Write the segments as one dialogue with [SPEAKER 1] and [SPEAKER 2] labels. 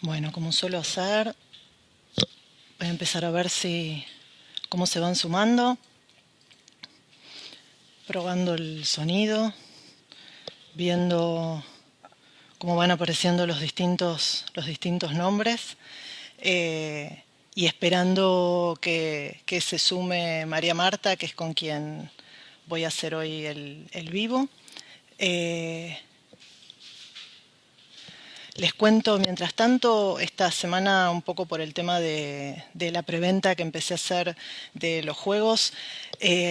[SPEAKER 1] Bueno, como suelo hacer, voy a empezar a ver cómo se van sumando, probando el sonido, viendo cómo van apareciendo los distintos nombres y esperando que se sume María Marta, que es con quien voy a hacer hoy el vivo. Eh, Les cuento, mientras tanto, esta semana un poco por el tema de la preventa que empecé a hacer de los juegos,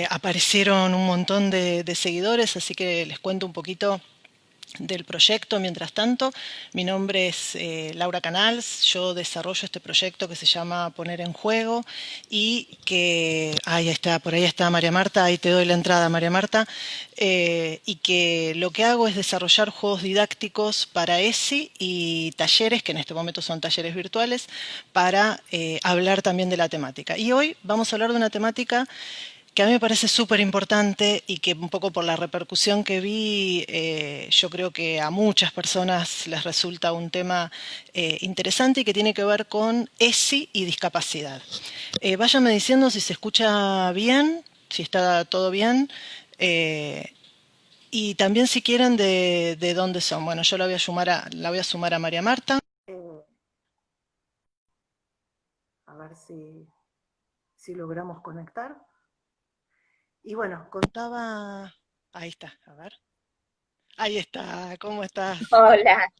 [SPEAKER 1] aparecieron un montón de seguidores, así que les cuento un poquito del proyecto. Mientras tanto, mi nombre es Laura Canals, yo desarrollo este proyecto que se llama Poner en Juego y que, ahí está, por ahí está María Marta, ahí te doy la entrada María Marta, y que lo que hago es desarrollar juegos didácticos para ESI y talleres, que en este momento son talleres virtuales, para hablar también de la temática. Y hoy vamos a hablar de una temática que a mí me parece súper importante y que un poco por la repercusión que vi, yo creo que a muchas personas les resulta un tema interesante y que tiene que ver con ESI y discapacidad. Váyanme diciendo si se escucha bien, si está todo bien, eh, y también si quieren de dónde son. Bueno, yo la voy a sumar a María Marta. A ver si logramos conectar. Y bueno, contaba... Ahí está, a ver. Ahí está, ¿cómo estás?
[SPEAKER 2] Hola,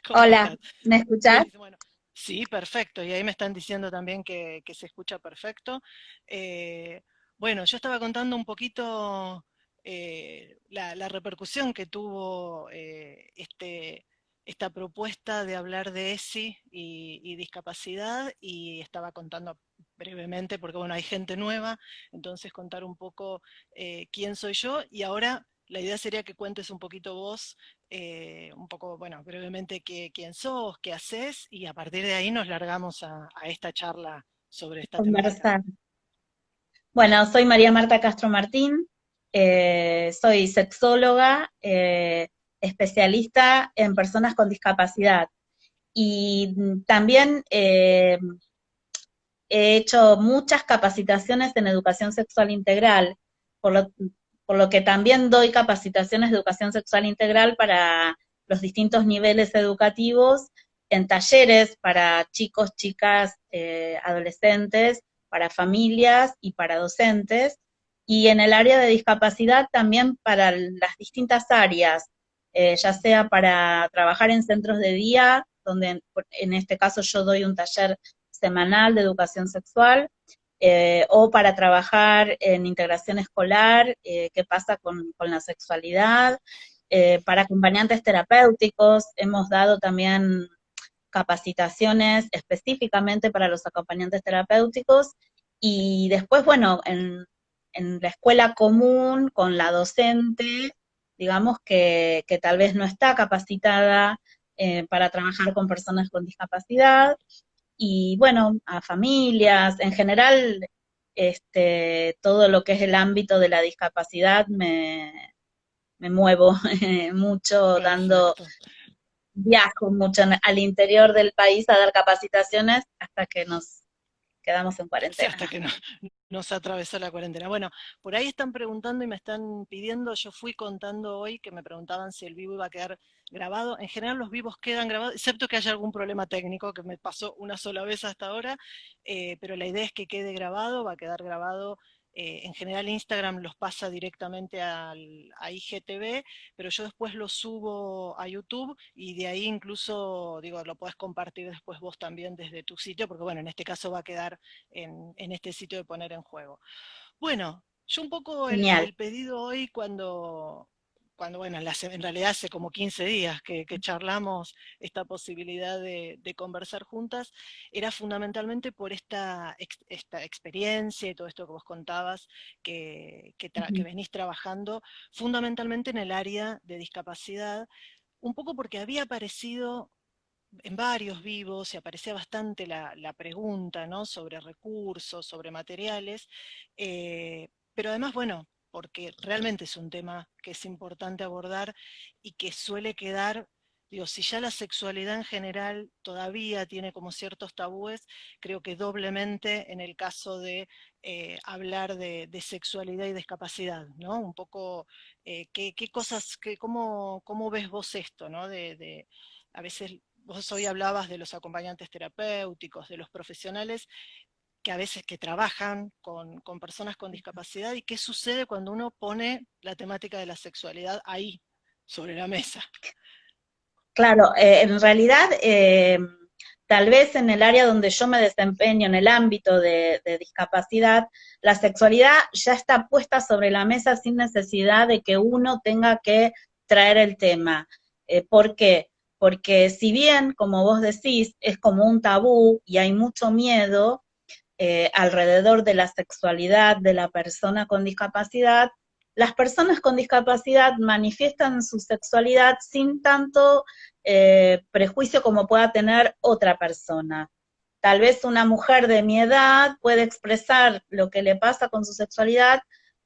[SPEAKER 1] ¿Cómo
[SPEAKER 2] hola,
[SPEAKER 1] estás?
[SPEAKER 2] ¿me escuchás?
[SPEAKER 1] Buenísimo. Bueno, sí, perfecto. Y ahí me están diciendo también que se escucha perfecto. Eh, bueno, yo estaba contando un poquito la repercusión que tuvo esta propuesta de hablar de ESI y discapacidad y estaba contando brevemente, porque bueno, hay gente nueva, entonces contar un poco quién soy yo y ahora la idea sería que cuentes un poquito vos un poco, bueno, brevemente quién sos, qué haces, y a partir de ahí nos largamos a esta charla sobre esta temática.
[SPEAKER 2] Conversar. Bueno, soy María Marta Castro Martín, soy sexóloga, especialista en personas con discapacidad y también he hecho muchas capacitaciones en educación sexual integral, por lo, por lo que también doy capacitaciones de educación sexual integral para los distintos niveles educativos en talleres para chicos, chicas, adolescentes, para familias y para docentes. Y en el área de discapacidad también para las distintas áreas, ya sea para trabajar en centros de día, donde en este caso yo doy un taller semanal de educación sexual, o para trabajar en integración escolar, qué pasa con la sexualidad, para acompañantes terapéuticos, hemos dado también capacitaciones específicamente para los acompañantes terapéuticos, y después, bueno, en la escuela común, con la docente, digamos que tal vez no está capacitada para trabajar con personas con discapacidad, y bueno, a familias, en general, todo lo que es el ámbito de la discapacidad me muevo mucho dando,
[SPEAKER 1] Perfecto.
[SPEAKER 2] viajo mucho al interior del país a dar capacitaciones hasta que nos quedamos en
[SPEAKER 1] Sí,
[SPEAKER 2] cuarentena.
[SPEAKER 1] hasta que nos atravesó la cuarentena. Bueno, por ahí están preguntando y me están pidiendo, yo fui contando hoy que me preguntaban si el vivo iba a quedar grabado. En general los vivos quedan grabados, excepto que haya algún problema técnico que me pasó una sola vez hasta ahora, pero la idea es que quede grabado, va a quedar grabado. En general Instagram los pasa directamente a IGTV, pero yo después lo subo a YouTube y de ahí incluso, digo, lo puedes compartir después vos también desde tu sitio, porque bueno, en este caso va a quedar en este sitio de Poner en Juego. Bueno, yo un poco
[SPEAKER 2] Genial.
[SPEAKER 1] el pedido hoy cuando bueno, en realidad hace como 15 días que charlamos esta posibilidad de conversar juntas, era fundamentalmente por esta experiencia y todo esto que vos contabas, que
[SPEAKER 2] Ujú.
[SPEAKER 1] venís trabajando fundamentalmente en el área de discapacidad, un poco porque había aparecido en varios vivos y aparecía bastante la pregunta, ¿no? Sobre recursos, sobre materiales, pero además, bueno, porque realmente es un tema que es importante abordar y que suele quedar, Digo, si ya la sexualidad en general todavía tiene como ciertos tabúes, creo que doblemente en el caso de hablar de sexualidad y discapacidad, ¿no? Un poco, qué cosas, cómo ves vos esto, ¿no? A veces vos hoy hablabas de los acompañantes terapéuticos, de los profesionales que a veces que trabajan con personas con discapacidad y qué sucede cuando uno pone la temática de la sexualidad ahí, sobre la mesa.
[SPEAKER 2] Claro, en realidad, tal vez en el área donde yo me desempeño, en el ámbito de discapacidad, la sexualidad ya está puesta sobre la mesa sin necesidad de que uno tenga que traer el tema. ¿Por qué? Porque si bien, como vos decís, es como un tabú y hay mucho miedo alrededor de la sexualidad de la persona con discapacidad, las personas con discapacidad manifiestan su sexualidad sin tanto prejuicio como pueda tener otra persona. Tal vez una mujer de mi edad puede expresar lo que le pasa con su sexualidad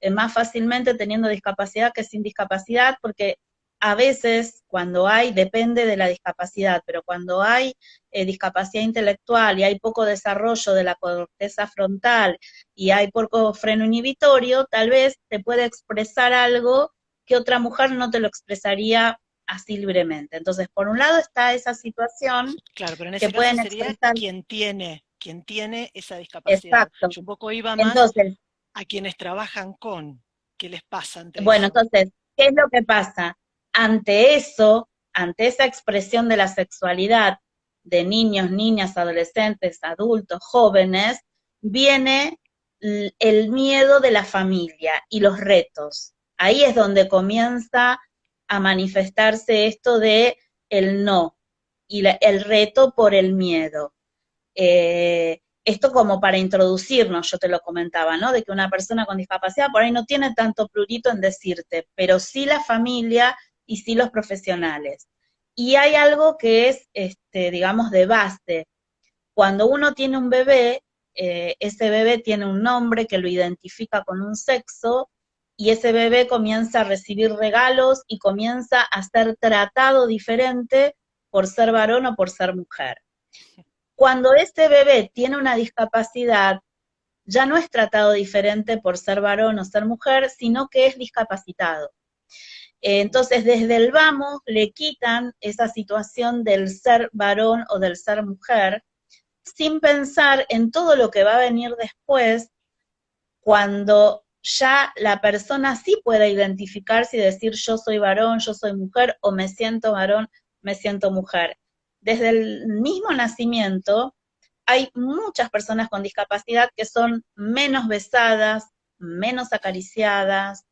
[SPEAKER 2] más fácilmente teniendo discapacidad que sin discapacidad, porque a veces cuando hay, depende de la discapacidad, pero cuando hay discapacidad intelectual y hay poco desarrollo de la corteza frontal y hay poco freno inhibitorio, tal vez te puede expresar algo que otra mujer no te lo expresaría así libremente. Entonces, por un lado está esa situación
[SPEAKER 1] Claro, pero en
[SPEAKER 2] que
[SPEAKER 1] ese caso
[SPEAKER 2] pueden
[SPEAKER 1] sería
[SPEAKER 2] expresar,
[SPEAKER 1] quien tiene esa discapacidad.
[SPEAKER 2] exacto.
[SPEAKER 1] Yo un poco iba más
[SPEAKER 2] Entonces,
[SPEAKER 1] a quienes trabajan con, qué les pasa ante
[SPEAKER 2] bueno,
[SPEAKER 1] eso.
[SPEAKER 2] entonces, ¿qué es lo que pasa? Ante eso, ante esa expresión de la sexualidad de niños, niñas, adolescentes, adultos, jóvenes, viene el miedo de la familia y los retos. Ahí es donde comienza a manifestarse esto de el no y el reto por el miedo. Esto como para introducirnos, yo te lo comentaba, ¿no? De que una persona con discapacidad por ahí no tiene tanto prurito en decirte, pero sí la familia y sí los profesionales. Y hay algo que es, digamos, de base. Cuando uno tiene un bebé, ese bebé tiene un nombre que lo identifica con un sexo y ese bebé comienza a recibir regalos y comienza a ser tratado diferente por ser varón o por ser mujer. Cuando ese bebé tiene una discapacidad, ya no es tratado diferente por ser varón o ser mujer, sino que es discapacitado. Entonces, desde el vamos le quitan esa situación del ser varón o del ser mujer, sin pensar en todo lo que va a venir después, cuando ya la persona sí puede identificarse y decir yo soy varón, yo soy mujer, o me siento varón, me siento mujer. Desde el mismo nacimiento, hay muchas personas con discapacidad que son menos besadas, menos acariciadas,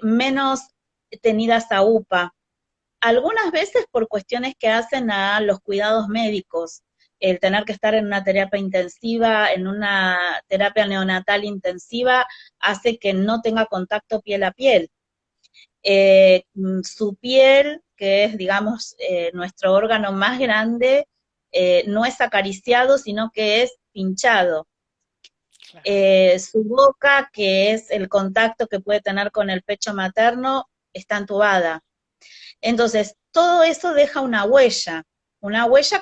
[SPEAKER 2] menos tenidas a UPA. Algunas veces por cuestiones que hacen a los cuidados médicos, el tener que estar en una terapia intensiva, en una terapia neonatal intensiva, hace que no tenga contacto piel a piel. Su piel, que es, digamos, nuestro órgano más grande, no es acariciado, sino que es pinchado.
[SPEAKER 1] Claro.
[SPEAKER 2] Su boca, que es el contacto que puede tener con el pecho materno, está entubada. Entonces, todo eso deja una huella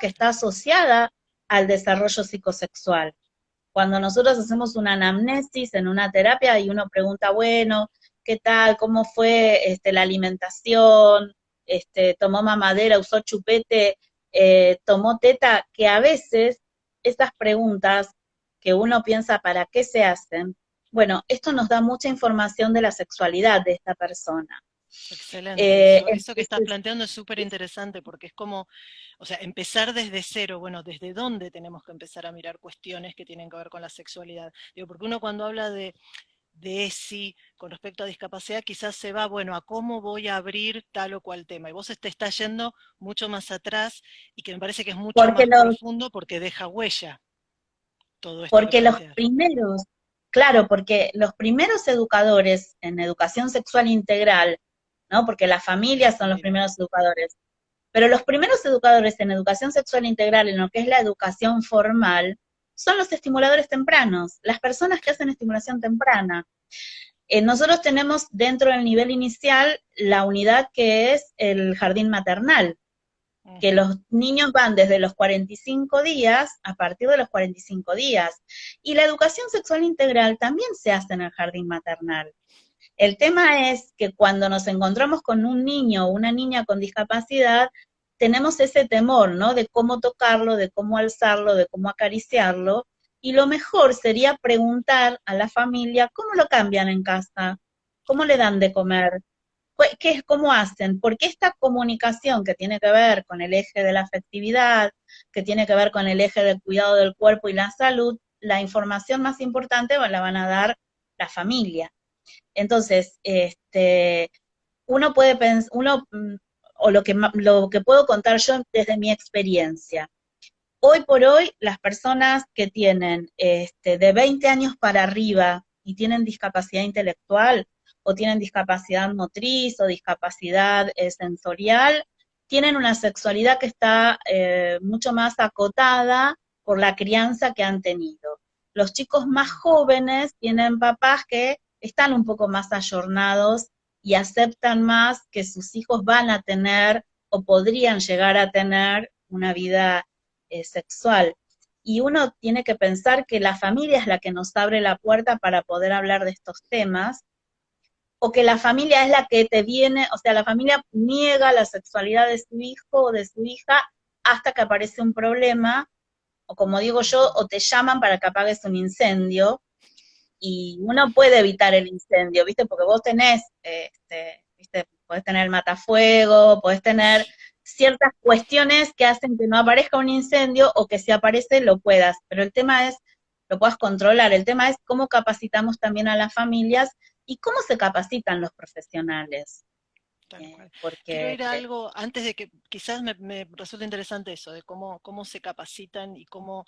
[SPEAKER 2] que está asociada al desarrollo psicosexual. Cuando nosotros hacemos una anamnesis en una terapia y uno pregunta, bueno, ¿qué tal? ¿Cómo fue la alimentación? ¿Tomó mamadera? ¿Usó chupete? ¿Tomó teta? Que a veces esas preguntas que uno piensa para qué se hacen, bueno, esto nos da mucha información de la sexualidad de esta persona.
[SPEAKER 1] Excelente, eso que estás
[SPEAKER 2] Entonces,
[SPEAKER 1] planteando es súper interesante porque es como, o sea, empezar desde cero, bueno, desde dónde tenemos que empezar a mirar cuestiones que tienen que ver con la sexualidad. Digo, porque uno cuando habla de ESI con respecto a discapacidad, quizás se va, bueno, a cómo voy a abrir tal o cual tema. Y vos te estás yendo mucho más atrás y que me parece que es mucho
[SPEAKER 2] porque
[SPEAKER 1] más
[SPEAKER 2] los,
[SPEAKER 1] profundo porque deja huella todo esto que
[SPEAKER 2] porque los
[SPEAKER 1] planteas.
[SPEAKER 2] primeros, claro, porque los primeros educadores en educación sexual integral, ¿no? Porque las familias son los primeros educadores, pero los primeros educadores en educación sexual integral, en lo que es la educación formal, son los estimuladores tempranos, las personas que hacen estimulación temprana. Nosotros tenemos dentro del nivel inicial la unidad que es el jardín maternal. que
[SPEAKER 1] Ujú.
[SPEAKER 2] los niños van desde los 45 días, a partir de los 45 días. Y la educación sexual integral también se hace en el jardín maternal. El tema es que cuando nos encontramos con un niño o una niña con discapacidad, tenemos ese temor, ¿no? De cómo tocarlo, de cómo alzarlo, de cómo acariciarlo. Y lo mejor sería preguntar a la familia cómo lo cambian en casa, cómo le dan de comer, qué es, cómo hacen, porque esta comunicación que tiene que ver con el eje de la afectividad, que tiene que ver con el eje del cuidado del cuerpo y la salud, la información más importante la van a dar la familia. Entonces, uno puede pensar, o lo que puedo contar yo desde mi experiencia. Hoy por hoy, las personas que tienen de 20 años para arriba y tienen discapacidad intelectual, o tienen discapacidad motriz, o discapacidad sensorial, tienen una sexualidad que está mucho más acotada por la crianza que han tenido. Los chicos más jóvenes tienen papás que están un poco más ayornados y aceptan más que sus hijos van a tener o podrían llegar a tener una vida sexual. Y uno tiene que pensar que la familia es la que nos abre la puerta para poder hablar de estos temas, o que la familia es la que te viene, o sea, la familia niega la sexualidad de su hijo o de su hija hasta que aparece un problema, o como digo yo, o te llaman para que apagues un incendio, y uno puede evitar el incendio, ¿viste? Porque vos tenés, ¿viste? Podés tener el matafuego, podés tener ciertas cuestiones que hacen que no aparezca un incendio, o que si aparece lo puedas, pero el tema es, lo puedas controlar, el tema es cómo capacitamos también a las familias y cómo se capacitan los profesionales,
[SPEAKER 1] Tal cual. Quiero
[SPEAKER 2] porque
[SPEAKER 1] ir a algo, antes de que quizás me resulta interesante eso, de cómo se capacitan y cómo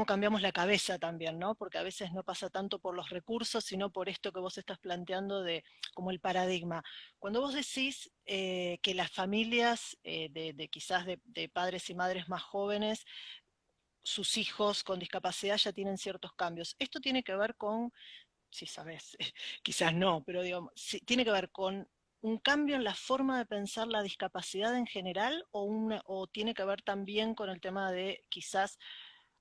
[SPEAKER 1] cambiamos la cabeza también, ¿no? Porque a veces no pasa tanto por los recursos, sino por esto que vos estás planteando de como el paradigma. Cuando vos decís que las familias quizás de padres y madres más jóvenes, sus hijos con discapacidad ya tienen ciertos cambios. Esto tiene que ver con, si sabes, quizás no, pero digamos, tiene que ver con un cambio en la forma de pensar la discapacidad en general o tiene que ver también con el tema de quizás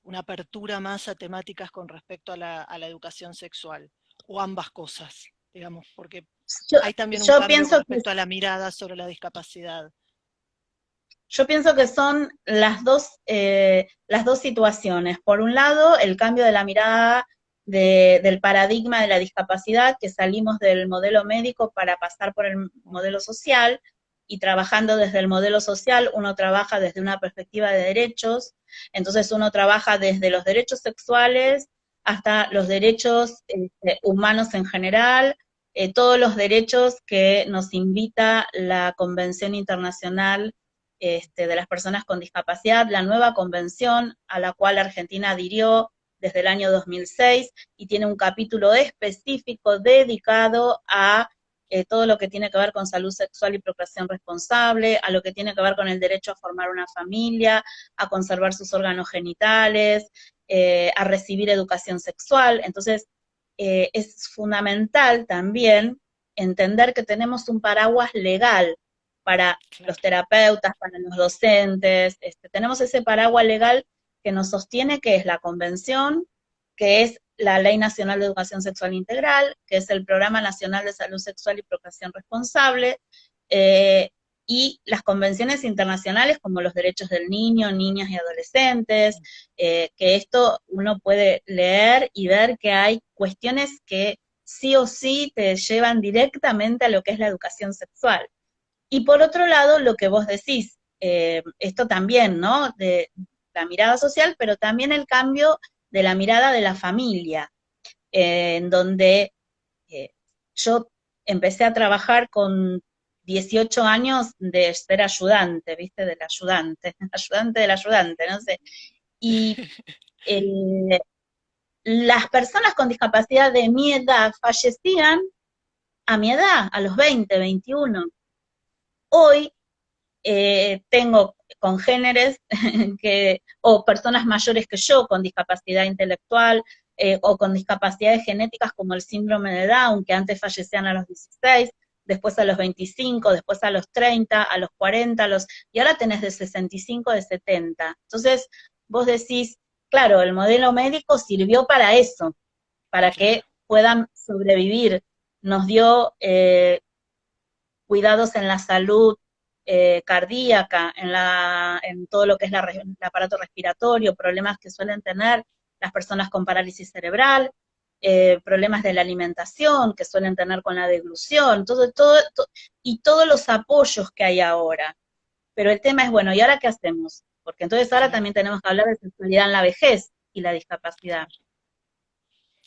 [SPEAKER 1] una apertura más a temáticas con respecto a la educación sexual, o ambas cosas, digamos, porque
[SPEAKER 2] yo,
[SPEAKER 1] hay también un
[SPEAKER 2] yo
[SPEAKER 1] cambio con
[SPEAKER 2] pienso que
[SPEAKER 1] respecto a la mirada sobre la discapacidad.
[SPEAKER 2] Yo pienso que son las dos situaciones. Por un lado, el cambio de la mirada del paradigma de la discapacidad, que salimos del modelo médico para pasar por el modelo social, y trabajando desde el modelo social, uno trabaja desde una perspectiva de derechos, entonces uno trabaja desde los derechos sexuales hasta los derechos humanos en general, todos los derechos que nos invita la Convención Internacional de las personas con discapacidad, la nueva convención a la cual Argentina adhirió desde el año 2006, y tiene un capítulo específico dedicado a todo lo que tiene que ver con salud sexual y procreación responsable, a lo que tiene que ver con el derecho a formar una familia, a conservar sus órganos genitales, a recibir educación sexual. Entonces, es fundamental también entender que tenemos un paraguas legal para los
[SPEAKER 1] Claro.
[SPEAKER 2] terapeutas, para los docentes, tenemos ese paraguas legal que nos sostiene, que es la convención, que es la Ley Nacional de Educación Sexual Integral, que es el Programa Nacional de Salud Sexual y Procreación Responsable, eh, y las convenciones internacionales como los derechos del niño, niñas y adolescentes, que esto uno puede leer y ver que hay cuestiones que sí o sí te llevan directamente a lo que es la educación sexual. Y por otro lado, lo que vos decís, esto también, ¿no? De la mirada social, pero también el cambio de la mirada de la familia, en donde eh, yo empecé a trabajar con 18 años de ser ayudante, ¿viste? Del ayudante, ayudante del ayudante, no sé. Y eh, las personas con discapacidad de mi edad fallecían a mi edad, a los 20, 21. Hoy tengo congéneres o personas mayores que yo con discapacidad intelectual, o con discapacidades genéticas como el síndrome de Down, que antes fallecían a los 16, después a los 25, después a los 30, a los 40, y ahora tenés de 65, de 70. Entonces, vos decís, claro, el modelo médico sirvió para eso, para que puedan sobrevivir. Nos dio cuidados en la salud cardíaca, en todo lo que es el aparato respiratorio, problemas que suelen tener las personas con parálisis cerebral, problemas de la alimentación que suelen tener con la deglución, y todos los apoyos que hay ahora. Pero el tema es, bueno, ¿y ahora qué hacemos? Porque entonces ahora también tenemos que hablar de sexualidad en la vejez y la discapacidad.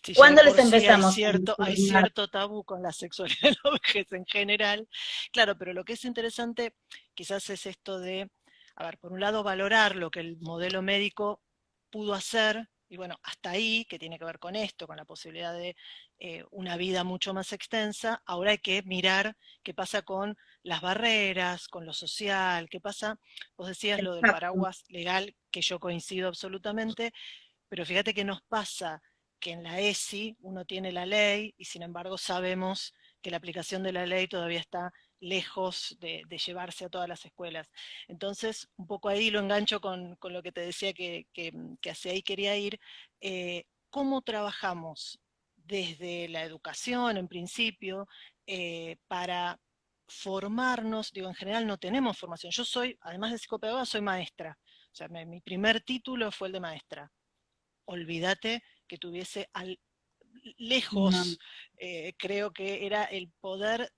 [SPEAKER 1] Sí, ya de
[SPEAKER 2] ¿Cuándo les
[SPEAKER 1] por sí
[SPEAKER 2] empezamos a
[SPEAKER 1] hay
[SPEAKER 2] informar?
[SPEAKER 1] cierto tabú con la sexualidad de la vejez en general. Claro, pero lo que es interesante quizás es esto de, a ver, por un lado valorar lo que el modelo médico pudo hacer, y bueno, hasta ahí, que tiene que ver con esto, con la posibilidad de una vida mucho más extensa, ahora hay que mirar qué pasa con las barreras, con lo social, qué pasa, vos decías lo del
[SPEAKER 2] Exacto.
[SPEAKER 1] paraguas legal, que yo coincido absolutamente, pero fíjate que nos pasa que en la ESI uno tiene la ley y sin embargo sabemos que la aplicación de la ley todavía está lejos de llevarse a todas las escuelas. Entonces, un poco ahí lo engancho con lo que te decía que hacia ahí quería ir. ¿Cómo trabajamos desde la educación en principio para formarnos? Digo, en general no tenemos formación. Yo soy, además de psicopedagoga, soy maestra. O sea, mi primer título fue el de maestra. Olvídate que tuviese
[SPEAKER 2] No.
[SPEAKER 1] lejos, creo que era el poder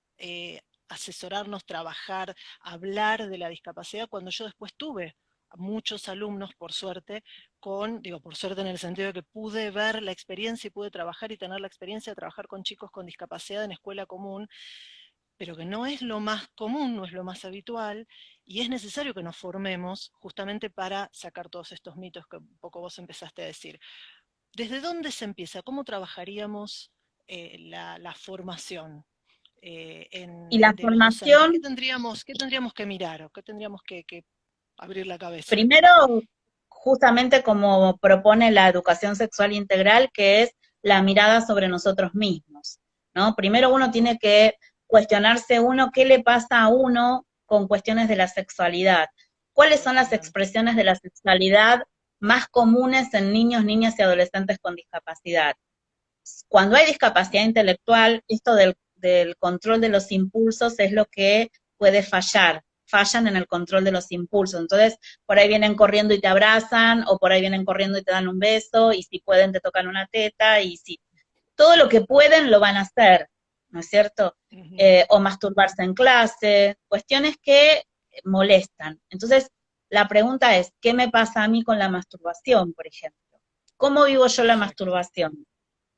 [SPEAKER 1] asesorarnos, trabajar, hablar de la discapacidad, cuando yo después tuve muchos alumnos, por suerte, digo, por suerte en el sentido de que pude ver la experiencia y pude trabajar y tener la experiencia de trabajar con chicos con discapacidad en escuela común, pero que no es lo más común, no es lo más habitual, y es necesario que nos formemos justamente para sacar todos estos mitos que un poco vos empezaste a decir. ¿Desde dónde se empieza? ¿Cómo trabajaríamos la formación
[SPEAKER 2] Y la
[SPEAKER 1] de los docentes?
[SPEAKER 2] formación,
[SPEAKER 1] Qué tendríamos que mirar o qué tendríamos que abrir la cabeza?
[SPEAKER 2] primero, justamente como propone la educación sexual integral, que es la mirada sobre nosotros mismos, ¿no? Primero uno tiene que cuestionarse uno qué le pasa a uno con cuestiones de la sexualidad. ¿Cuáles son las
[SPEAKER 1] Totalmente.
[SPEAKER 2] expresiones de la sexualidad más comunes en niños, niñas y adolescentes con discapacidad? Cuando hay discapacidad intelectual, esto del control de los impulsos es lo que puede fallan en el control de los impulsos. Entonces, por ahí vienen corriendo y te abrazan, o por ahí vienen corriendo y te dan un beso, y si pueden te tocan una teta, y si todo lo que pueden lo van a hacer, ¿no es cierto?
[SPEAKER 1] Ujú.
[SPEAKER 2] O masturbarse en clase, cuestiones que molestan. Entonces, la pregunta es, ¿qué me pasa a mí con la masturbación, por ejemplo? ¿Cómo vivo yo la
[SPEAKER 1] Perfecto.
[SPEAKER 2] masturbación?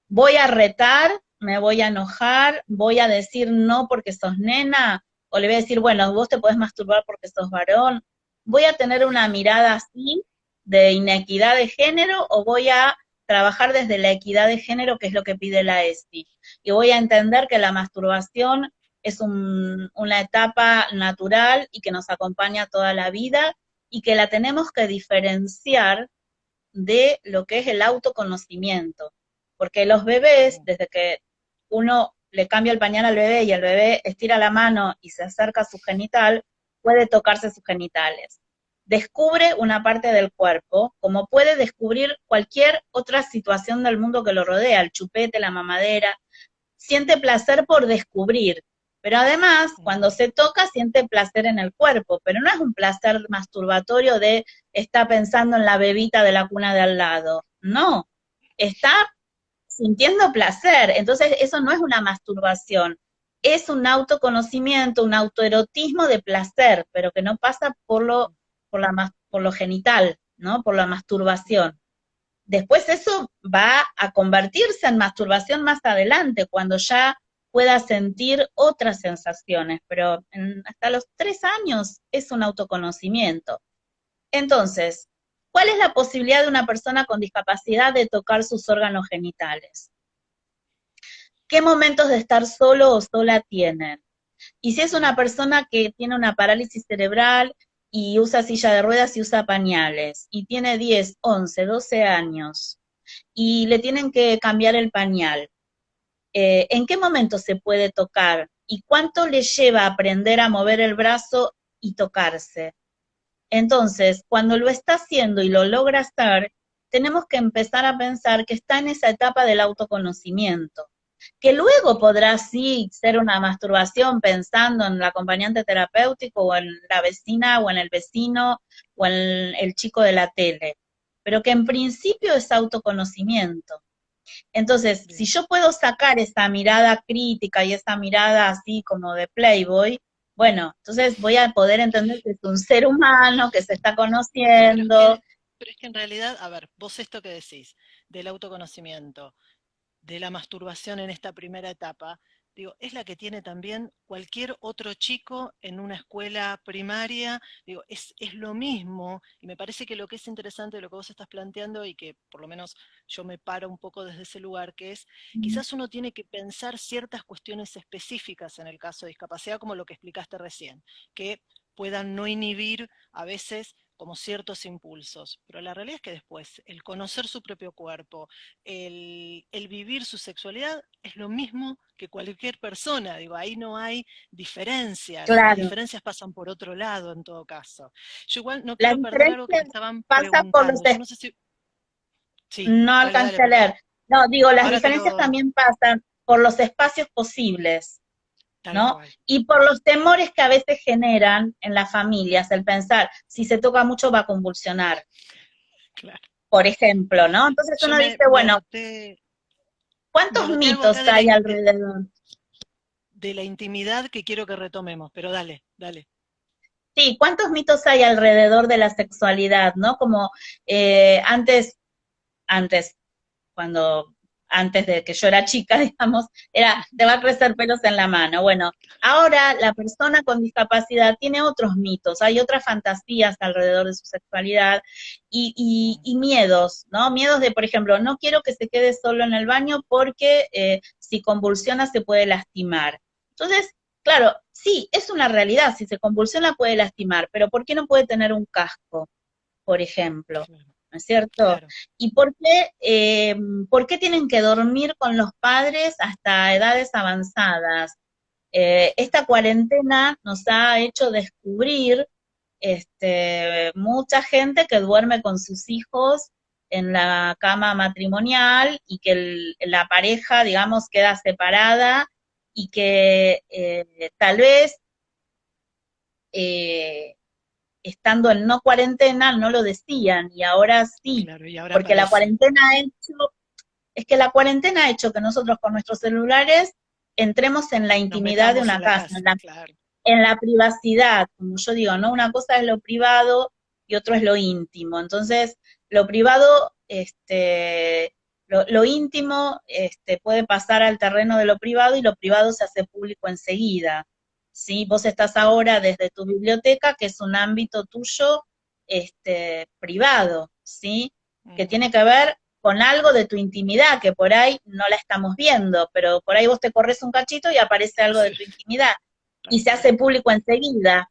[SPEAKER 2] Voy a retar, me voy a enojar, voy a decir no porque sos nena, o le voy a decir, bueno, vos te podés masturbar porque sos varón. Voy a tener una mirada así de inequidad de género, o voy a trabajar desde la equidad de género, que es lo que pide la ESI. Y voy a entender que la masturbación es una etapa natural y que nos acompaña toda la vida, y que la tenemos que diferenciar de lo que es el autoconocimiento. Porque los bebés,
[SPEAKER 1] Ujú.
[SPEAKER 2] desde que uno le cambia el pañal al bebé y el bebé estira la mano y se acerca a su genital, puede tocarse sus genitales. Descubre una parte del cuerpo, como puede descubrir cualquier otra situación del mundo que lo rodea, el chupete, la mamadera. Siente placer por descubrir, pero además, cuando
[SPEAKER 1] Ujú.
[SPEAKER 2] se toca, siente placer en el cuerpo, pero no es un placer masturbatorio de está pensando en la bebita de la cuna de al lado. No, está sintiendo placer. Entonces, eso no es una masturbación, es un autoconocimiento, un autoerotismo de placer, pero que no pasa por lo genital, ¿no? Por la masturbación. Después eso va a convertirse en masturbación más adelante, cuando ya pueda sentir otras sensaciones, pero hasta los 3 años es un autoconocimiento. Entonces, ¿cuál es la posibilidad de una persona con discapacidad de tocar sus órganos genitales? ¿Qué momentos de estar solo o sola tienen? Y si es una
[SPEAKER 1] Ujú.
[SPEAKER 2] persona que tiene una parálisis cerebral y usa silla de ruedas y usa pañales, y tiene 10, 11, 12 años, y le tienen que cambiar el pañal, ¿en qué momento se puede tocar y cuánto le lleva aprender a mover el brazo y tocarse. Entonces, cuando lo está haciendo y lo logra hacer, tenemos que empezar a pensar que está en esa etapa del autoconocimiento, que luego podrá sí ser una masturbación pensando en el acompañante terapéutico o en la vecina o en el vecino o en el chico de la tele, pero que en principio es autoconocimiento. Entonces, si
[SPEAKER 1] Bien.
[SPEAKER 2] yo puedo sacar esa mirada crítica y esa mirada así como de Playboy, bueno, entonces voy a poder entender que es un ser humano, que se está
[SPEAKER 1] Pero es
[SPEAKER 2] conociendo.
[SPEAKER 1] que, pero es que en realidad, a ver, vos esto que decís del autoconocimiento, de la masturbación en esta primera etapa, digo, es la que tiene también cualquier otro chico en una escuela primaria, digo, es lo mismo, y me parece que lo que es interesante de lo que vos estás planteando, y que por lo menos yo me paro un poco desde ese lugar, que es, quizás uno tiene que pensar ciertas cuestiones específicas en el caso de discapacidad, como lo que explicaste recién, que puedan no inhibir a veces como ciertos impulsos, pero la realidad es que después el conocer su propio cuerpo, el vivir su sexualidad es lo mismo que cualquier persona, digo, ahí no hay diferencias, las
[SPEAKER 2] Claro,
[SPEAKER 1] diferencias pasan por otro lado en todo caso. Yo igual no
[SPEAKER 2] la
[SPEAKER 1] quiero perder algo que
[SPEAKER 2] diferencia
[SPEAKER 1] me estaban
[SPEAKER 2] pasa por los,
[SPEAKER 1] preguntando, yo no sé si, sí,
[SPEAKER 2] no
[SPEAKER 1] dale, dale,
[SPEAKER 2] alcancé a
[SPEAKER 1] perdón,
[SPEAKER 2] leer. No, digo, las
[SPEAKER 1] ahora te
[SPEAKER 2] diferencias
[SPEAKER 1] lo,
[SPEAKER 2] también pasan por los espacios posibles,
[SPEAKER 1] tal
[SPEAKER 2] ¿no?
[SPEAKER 1] cual,
[SPEAKER 2] Y por los temores que a veces generan en las familias, el pensar, si se toca mucho va a convulsionar,
[SPEAKER 1] claro.
[SPEAKER 2] por ejemplo, ¿no? Entonces
[SPEAKER 1] Yo
[SPEAKER 2] uno
[SPEAKER 1] me,
[SPEAKER 2] dice,
[SPEAKER 1] me
[SPEAKER 2] bueno,
[SPEAKER 1] anoté, me
[SPEAKER 2] ¿cuántos
[SPEAKER 1] anoté algo
[SPEAKER 2] mitos
[SPEAKER 1] acá
[SPEAKER 2] hay alrededor?
[SPEAKER 1] de la intimidad que quiero que retomemos, pero dale, dale.
[SPEAKER 2] Sí, ¿cuántos mitos hay alrededor de la sexualidad, ¿no? Como antes, antes, cuando, antes de que yo era chica, digamos, era, te va a crecer pelos en la mano. Bueno, ahora la persona con discapacidad tiene otros mitos, hay otras fantasías alrededor de su sexualidad y miedos, ¿no? Miedos de, por ejemplo, no quiero que se quede solo en el baño porque si convulsiona se puede lastimar. Entonces, claro, sí, es una realidad, si se convulsiona puede lastimar, pero ¿por qué no puede tener un casco, por ejemplo?
[SPEAKER 1] Claro,
[SPEAKER 2] ¿No es cierto?
[SPEAKER 1] claro.
[SPEAKER 2] ¿Y por qué tienen que dormir con los padres hasta edades avanzadas? Esta cuarentena nos ha hecho descubrir mucha gente que duerme con sus hijos en la cama matrimonial y que la pareja, digamos, queda separada y que tal vez eh, estando en no cuarentena no lo decían y ahora sí,
[SPEAKER 1] Claro, y ahora
[SPEAKER 2] porque
[SPEAKER 1] aparece.
[SPEAKER 2] es que la cuarentena ha hecho que nosotros con nuestros celulares entremos en la
[SPEAKER 1] Nos
[SPEAKER 2] intimidad de
[SPEAKER 1] metamos en
[SPEAKER 2] una
[SPEAKER 1] la
[SPEAKER 2] casa,
[SPEAKER 1] casa, claro.
[SPEAKER 2] en la privacidad, como yo digo, ¿no? Una cosa es lo privado y otro es lo íntimo. Entonces, lo privado, lo íntimo puede pasar al terreno de lo privado y lo privado se hace público enseguida. ¿Sí? Vos estás ahora desde tu biblioteca, que es un ámbito tuyo privado, ¿sí? Que
[SPEAKER 1] Ujú,
[SPEAKER 2] tiene que ver con algo de tu intimidad, que por ahí no la estamos viendo, pero por ahí vos te corres un cachito y aparece algo de
[SPEAKER 1] sí,
[SPEAKER 2] tu intimidad y
[SPEAKER 1] tal
[SPEAKER 2] se
[SPEAKER 1] cual,
[SPEAKER 2] hace público enseguida.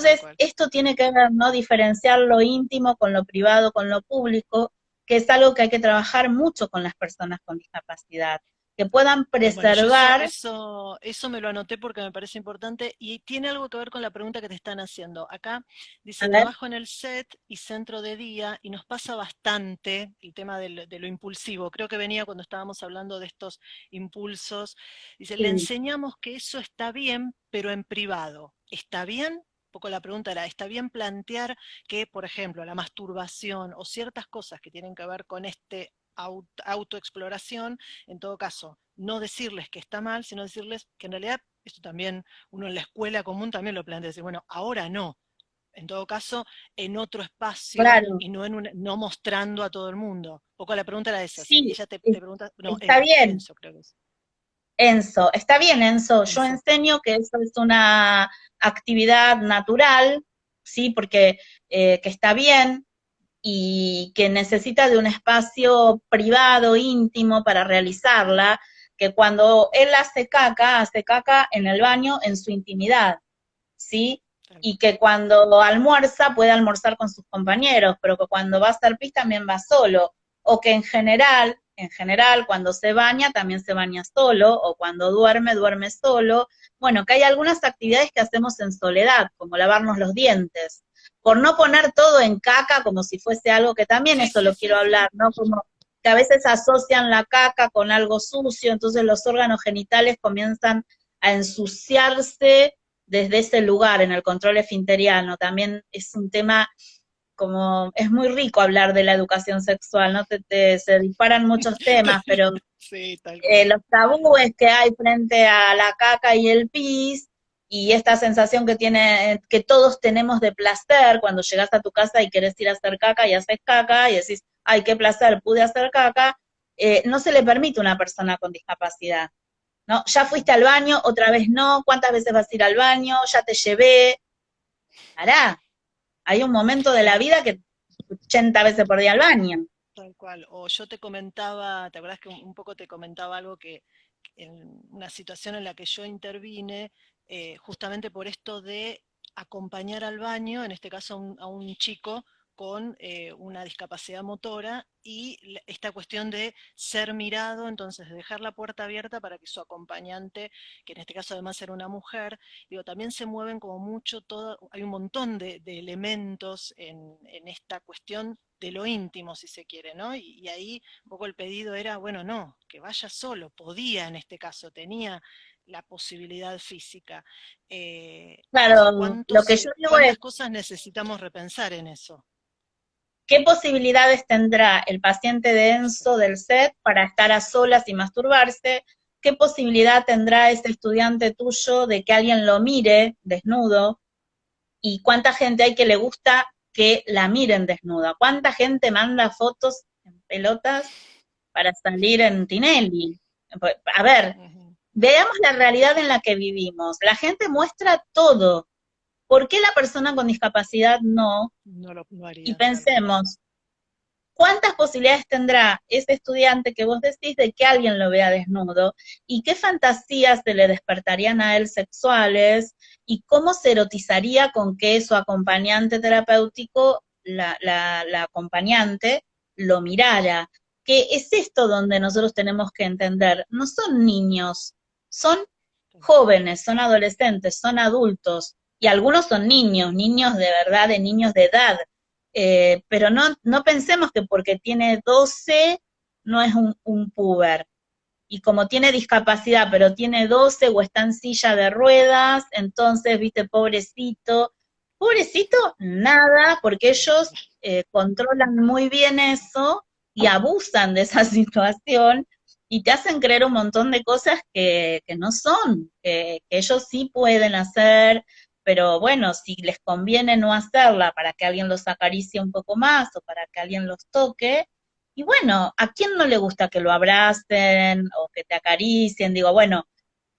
[SPEAKER 1] tal
[SPEAKER 2] Entonces,
[SPEAKER 1] cual.
[SPEAKER 2] esto tiene que ver, ¿no? Diferenciar lo íntimo con lo privado, con lo público, que es algo que hay que trabajar mucho con las personas con discapacidad, que puedan
[SPEAKER 1] Bueno, yo eso,
[SPEAKER 2] preservar.
[SPEAKER 1] eso, eso me lo anoté porque me parece importante y tiene algo que ver con la pregunta que te están haciendo. Acá
[SPEAKER 2] A
[SPEAKER 1] dice
[SPEAKER 2] ver,
[SPEAKER 1] trabajo en el set y centro de día y nos pasa bastante el tema de lo impulsivo. Creo que venía cuando estábamos hablando de estos impulsos. Dice, le
[SPEAKER 2] sí,
[SPEAKER 1] enseñamos que eso está bien, pero en privado. ¿Está bien? Un poco la pregunta era, ¿está bien plantear que, por ejemplo, la masturbación o ciertas cosas que tienen que ver con este autoexploración, en todo caso, no decirles que está mal, sino decirles que en realidad, esto también uno en la escuela común también lo plantea, decir, bueno, ahora no, en todo caso, en otro espacio
[SPEAKER 2] claro,
[SPEAKER 1] y no, no mostrando a todo el mundo. Un poco la pregunta era esa, si
[SPEAKER 2] sí,
[SPEAKER 1] ella te pregunta, no,
[SPEAKER 2] está bien,
[SPEAKER 1] Enzo creo que es,
[SPEAKER 2] Enzo, está bien, Enzo, yo
[SPEAKER 1] Enzo,
[SPEAKER 2] enseño que eso es una actividad natural, ¿sí? Porque que está bien, y que necesita de un espacio privado, íntimo para realizarla, que cuando él hace caca en el baño en su intimidad, ¿sí?
[SPEAKER 1] tal
[SPEAKER 2] Y
[SPEAKER 1] cual.
[SPEAKER 2] que cuando almuerza puede almorzar con sus compañeros, pero que cuando va a hacer pis también va solo, o que en general en general, cuando se baña, también se baña solo, o cuando duerme, duerme solo. Bueno, que hay algunas actividades que hacemos en soledad, como lavarnos los dientes, por no poner todo en caca como si fuese algo que también
[SPEAKER 1] Sí,
[SPEAKER 2] eso
[SPEAKER 1] sí,
[SPEAKER 2] lo
[SPEAKER 1] sí,
[SPEAKER 2] quiero
[SPEAKER 1] sí.
[SPEAKER 2] hablar, ¿no? Como que a veces asocian la caca con algo sucio, entonces los órganos genitales comienzan a ensuciarse desde ese lugar en el control esfinteriano. También es un tema como, es muy rico hablar de la educación sexual, ¿no? Se disparan muchos temas, pero
[SPEAKER 1] Sí, tal cual.
[SPEAKER 2] los tabúes que hay frente a la caca y el pis, y esta sensación que tiene, que todos tenemos de placer cuando llegas a tu casa y querés ir a hacer caca y haces caca y decís, ay, qué placer, pude hacer caca, no se le permite a una persona con discapacidad, ¿no? Ya fuiste al baño, otra vez no, ¿cuántas veces vas a ir al baño? Ya te llevé, hará. Hay un momento de la vida que 80 veces por día al baño.
[SPEAKER 1] Tal cual. O yo te comentaba, ¿te acuerdas que un poco te comentaba algo que en una situación en la que yo intervine, justamente por esto de acompañar al baño, en este caso a un chico con una discapacidad motora y esta cuestión de ser mirado, entonces de dejar la puerta abierta para que su acompañante, que en este caso además era una mujer, digo, también se mueven como mucho, todo, hay un montón de elementos en esta cuestión de lo íntimo, si se quiere, ¿no? Y ahí un poco el pedido era, bueno, no, que vaya solo, podía en este caso, tenía la posibilidad física. Digo,
[SPEAKER 2] Claro, lo que yo digo es,
[SPEAKER 1] ¿cuántas cosas necesitamos repensar en eso?
[SPEAKER 2] ¿qué posibilidades tendrá el paciente
[SPEAKER 1] Sí,
[SPEAKER 2] denso del SET para estar a solas y masturbarse? ¿Qué posibilidad tendrá ese estudiante tuyo de que alguien lo mire desnudo? ¿Y cuánta gente hay que le gusta que la miren desnuda? ¿Cuánta gente manda fotos en pelotas para salir en Tinelli? A ver,
[SPEAKER 1] ujú.
[SPEAKER 2] veamos la realidad en la que vivimos. La gente muestra todo. ¿Por qué la persona con discapacidad no?
[SPEAKER 1] No
[SPEAKER 2] Y
[SPEAKER 1] haría, tal cual.
[SPEAKER 2] pensemos, ¿cuántas posibilidades tendrá ese estudiante que vos decís de que alguien lo vea desnudo? ¿Y qué fantasías se le despertarían a él sexuales? ¿Y cómo se erotizaría con que su acompañante terapéutico, la acompañante, lo mirara? Que es esto donde nosotros tenemos que entender. No son niños, son
[SPEAKER 1] Tal cual.
[SPEAKER 2] jóvenes, son adolescentes, son adultos. Y algunos son niños, niños de verdad, de niños de edad, pero no pensemos que porque tiene 12 no es un puber. Y como tiene discapacidad, pero tiene 12 o está en silla de ruedas, entonces, viste, pobrecito. Pobrecito, nada, porque ellos controlan muy bien eso y abusan de esa situación y te hacen creer un montón de cosas que no son, que ellos sí pueden hacer, pero bueno, si les conviene no hacerla para que alguien los acaricie un poco más o para que alguien los toque, y bueno, ¿a quién no le gusta que lo abracen o que te acaricien? Digo, bueno,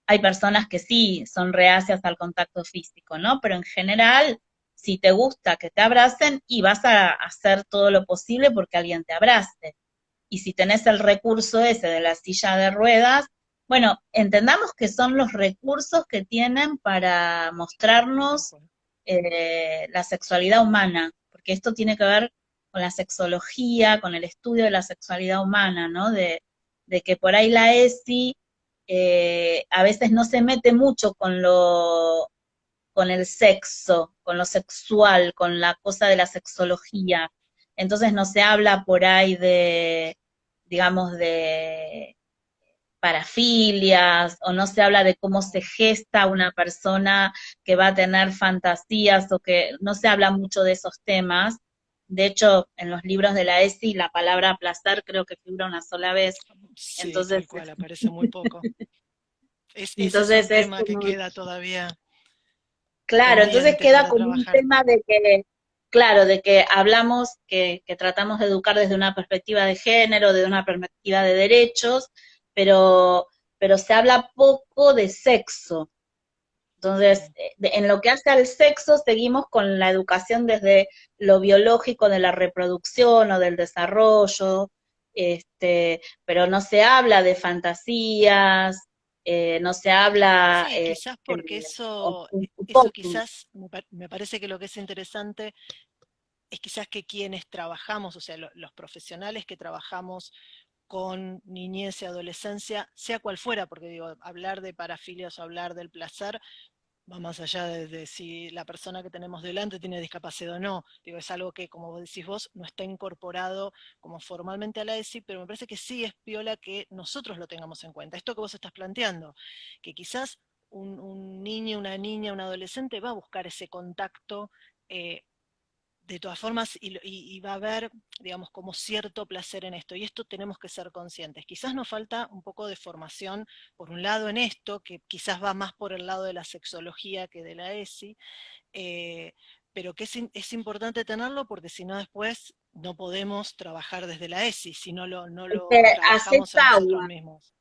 [SPEAKER 2] hay personas que sí son reacias al contacto físico, ¿no? Pero en general, si te gusta que te abracen, y vas a hacer todo lo posible porque alguien te abrace. Y si tenés el recurso ese de la silla de ruedas, bueno, entendamos que son los recursos que tienen para
[SPEAKER 1] Tal
[SPEAKER 2] mostrarnos
[SPEAKER 1] cual.
[SPEAKER 2] la sexualidad humana, porque esto tiene que ver con la sexología, con el estudio de la sexualidad humana, ¿no? De que por ahí la ESI a veces no se mete mucho con el sexo, con lo sexual, con la cosa de la sexología. Entonces no se habla por ahí de, digamos, de parafilias, o no se habla de cómo se gesta una persona que va a tener fantasías, o que no se habla mucho de esos temas. De hecho, en los libros de la ESI la palabra placer creo que figura una sola vez.
[SPEAKER 1] Sí,
[SPEAKER 2] Entonces,
[SPEAKER 1] tal cual, aparece muy poco. Ese es un
[SPEAKER 2] entonces es
[SPEAKER 1] tema que
[SPEAKER 2] como,
[SPEAKER 1] queda todavía
[SPEAKER 2] claro, entonces
[SPEAKER 1] pendiente
[SPEAKER 2] queda
[SPEAKER 1] para
[SPEAKER 2] como un
[SPEAKER 1] trabajar.
[SPEAKER 2] tema de que, claro, de que hablamos, que tratamos de educar desde una perspectiva de género, de una perspectiva de derechos, pero, pero se habla poco de sexo. Entonces, en lo que hace al sexo, seguimos con la educación desde lo biológico de la reproducción o del desarrollo, pero no se habla de fantasías, no se habla
[SPEAKER 1] Sí, quizás porque eso
[SPEAKER 2] utópico.
[SPEAKER 1] quizás me parece que lo que es interesante es quizás que quienes trabajamos, o sea, los profesionales que trabajamos con niñez y adolescencia, sea cual fuera, porque digo, hablar de parafilias o hablar del placer va más allá de si la persona que tenemos delante tiene discapacidad o no. Digo, es algo que, como decís vos, no está incorporado como formalmente a la ESI, pero me parece que sí es piola que nosotros lo tengamos en cuenta. Esto que vos estás planteando, que quizás un niño, una niña, un adolescente va a buscar ese contacto eh, de todas formas, y va a haber, digamos, como cierto placer en esto. Y esto tenemos que ser conscientes. Quizás nos falta un poco de formación, por un lado, en esto, que quizás va más por el lado de la sexología que de la ESI, eh, pero que es importante tenerlo porque si no después no podemos trabajar desde la ESI, si no lo
[SPEAKER 2] Haces
[SPEAKER 1] trabajamos en nosotros
[SPEAKER 2] agua.
[SPEAKER 1] mismos.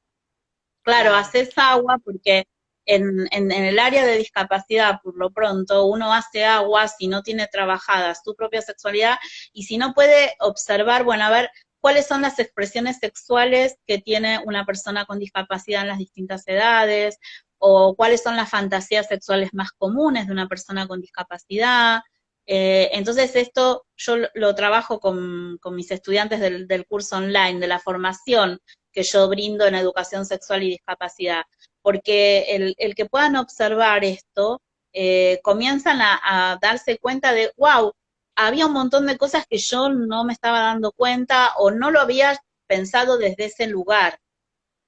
[SPEAKER 2] Claro,
[SPEAKER 1] Claro,
[SPEAKER 2] haces agua porque en el área de discapacidad, por lo pronto, uno hace agua si no tiene trabajada su propia sexualidad y si no puede observar, bueno, a ver, cuáles son las expresiones sexuales que tiene una persona con discapacidad en las distintas edades, o cuáles son las fantasías sexuales más comunes de una persona con discapacidad. Entonces esto yo lo trabajo con mis estudiantes del curso online, de la formación que yo brindo en educación sexual y discapacidad, porque el que puedan observar esto, comienzan a darse cuenta de, wow, había un montón de cosas que yo no me estaba dando cuenta o no lo había pensado desde ese lugar.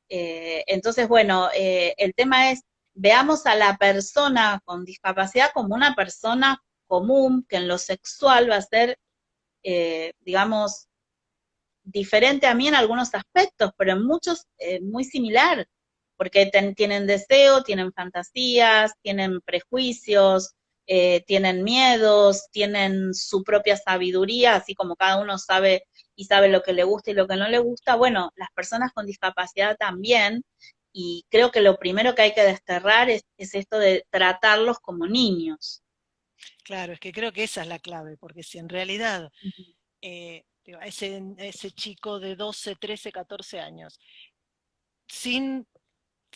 [SPEAKER 2] Entonces, bueno, el tema es, veamos a la persona con discapacidad como una persona común, que en lo sexual va a ser, digamos, diferente a mí en algunos aspectos, pero en muchos muy similar, porque tienen deseo, tienen fantasías, tienen prejuicios, tienen miedos, tienen su propia sabiduría, así como cada uno sabe y sabe lo que le gusta y lo que no le gusta. Bueno, las personas con discapacidad también, y creo que lo primero que hay que desterrar es esto de tratarlos como niños.
[SPEAKER 1] claro, es que creo que esa es la clave, porque si en realidad digo, ese chico de 12, 13, 14 años, sin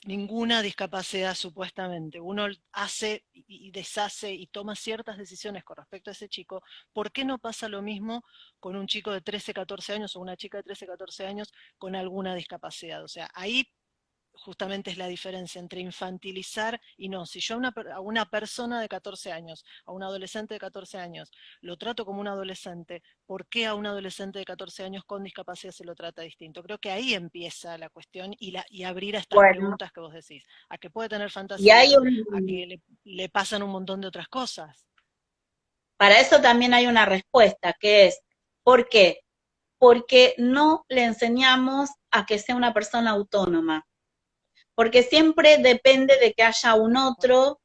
[SPEAKER 1] ninguna discapacidad supuestamente, uno hace y deshace y toma ciertas decisiones con respecto a ese chico, ¿por qué no pasa lo mismo con un chico de 13, 14 años o una chica de 13, 14 años con alguna discapacidad? O sea, ahí justamente es la diferencia entre infantilizar y no. Si yo a una persona de 14 años, a un adolescente de 14 años, lo trato como un adolescente, ¿por qué a un adolescente de 14 años con discapacidad se lo trata distinto? Creo que ahí empieza la cuestión y abrir a estas
[SPEAKER 2] Bueno,
[SPEAKER 1] preguntas que vos decís, a que puede tener
[SPEAKER 2] y hay
[SPEAKER 1] fantasías, a
[SPEAKER 2] un,
[SPEAKER 1] que le pasan un montón de otras cosas.
[SPEAKER 2] para eso también hay una respuesta, que es, ¿por qué? Porque no le enseñamos a que sea una persona autónoma, porque siempre depende de que haya un otro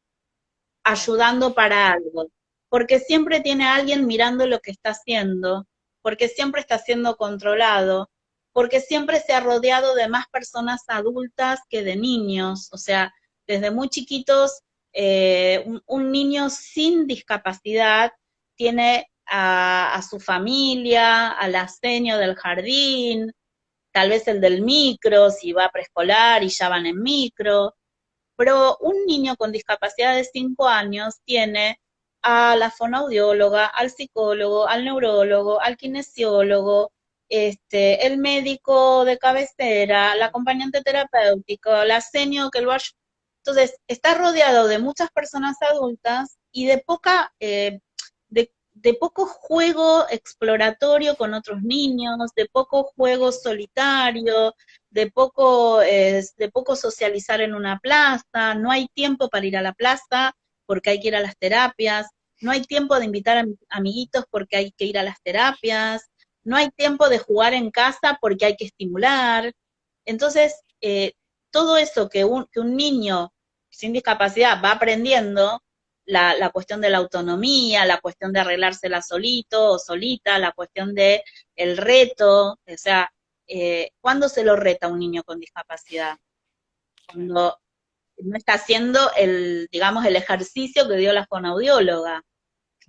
[SPEAKER 1] Claro,
[SPEAKER 2] ayudando para algo, porque siempre tiene a alguien mirando lo que está haciendo, porque siempre está siendo controlado, porque siempre se ha rodeado de más personas adultas que de niños, o sea, desde muy chiquitos, un niño sin discapacidad tiene a su familia, al aseño del jardín, tal vez el del micro, si va a preescolar y ya van en micro, pero un niño con discapacidad de 5 años tiene a la fonoaudióloga, al psicólogo, al neurólogo, al kinesiólogo, el médico de cabecera, el
[SPEAKER 1] claro.
[SPEAKER 2] acompañante terapéutico, la senio que lo ayuda. Entonces, está rodeado de muchas personas adultas y de poco juego exploratorio con otros niños, de poco juego solitario, de poco socializar en una plaza, no hay tiempo para ir a la plaza porque hay que ir a las terapias, no hay tiempo de invitar a amiguitos porque hay que ir a las terapias, no hay tiempo de jugar en casa porque hay que estimular. Entonces, todo eso que un niño sin discapacidad va aprendiendo, la cuestión de la autonomía, la cuestión de arreglársela solito o solita, la cuestión de el reto, o sea, ¿cuándo se lo reta a un niño con discapacidad?
[SPEAKER 1] Claro.
[SPEAKER 2] Cuando no está haciendo digamos, el ejercicio que dio la fonoaudióloga,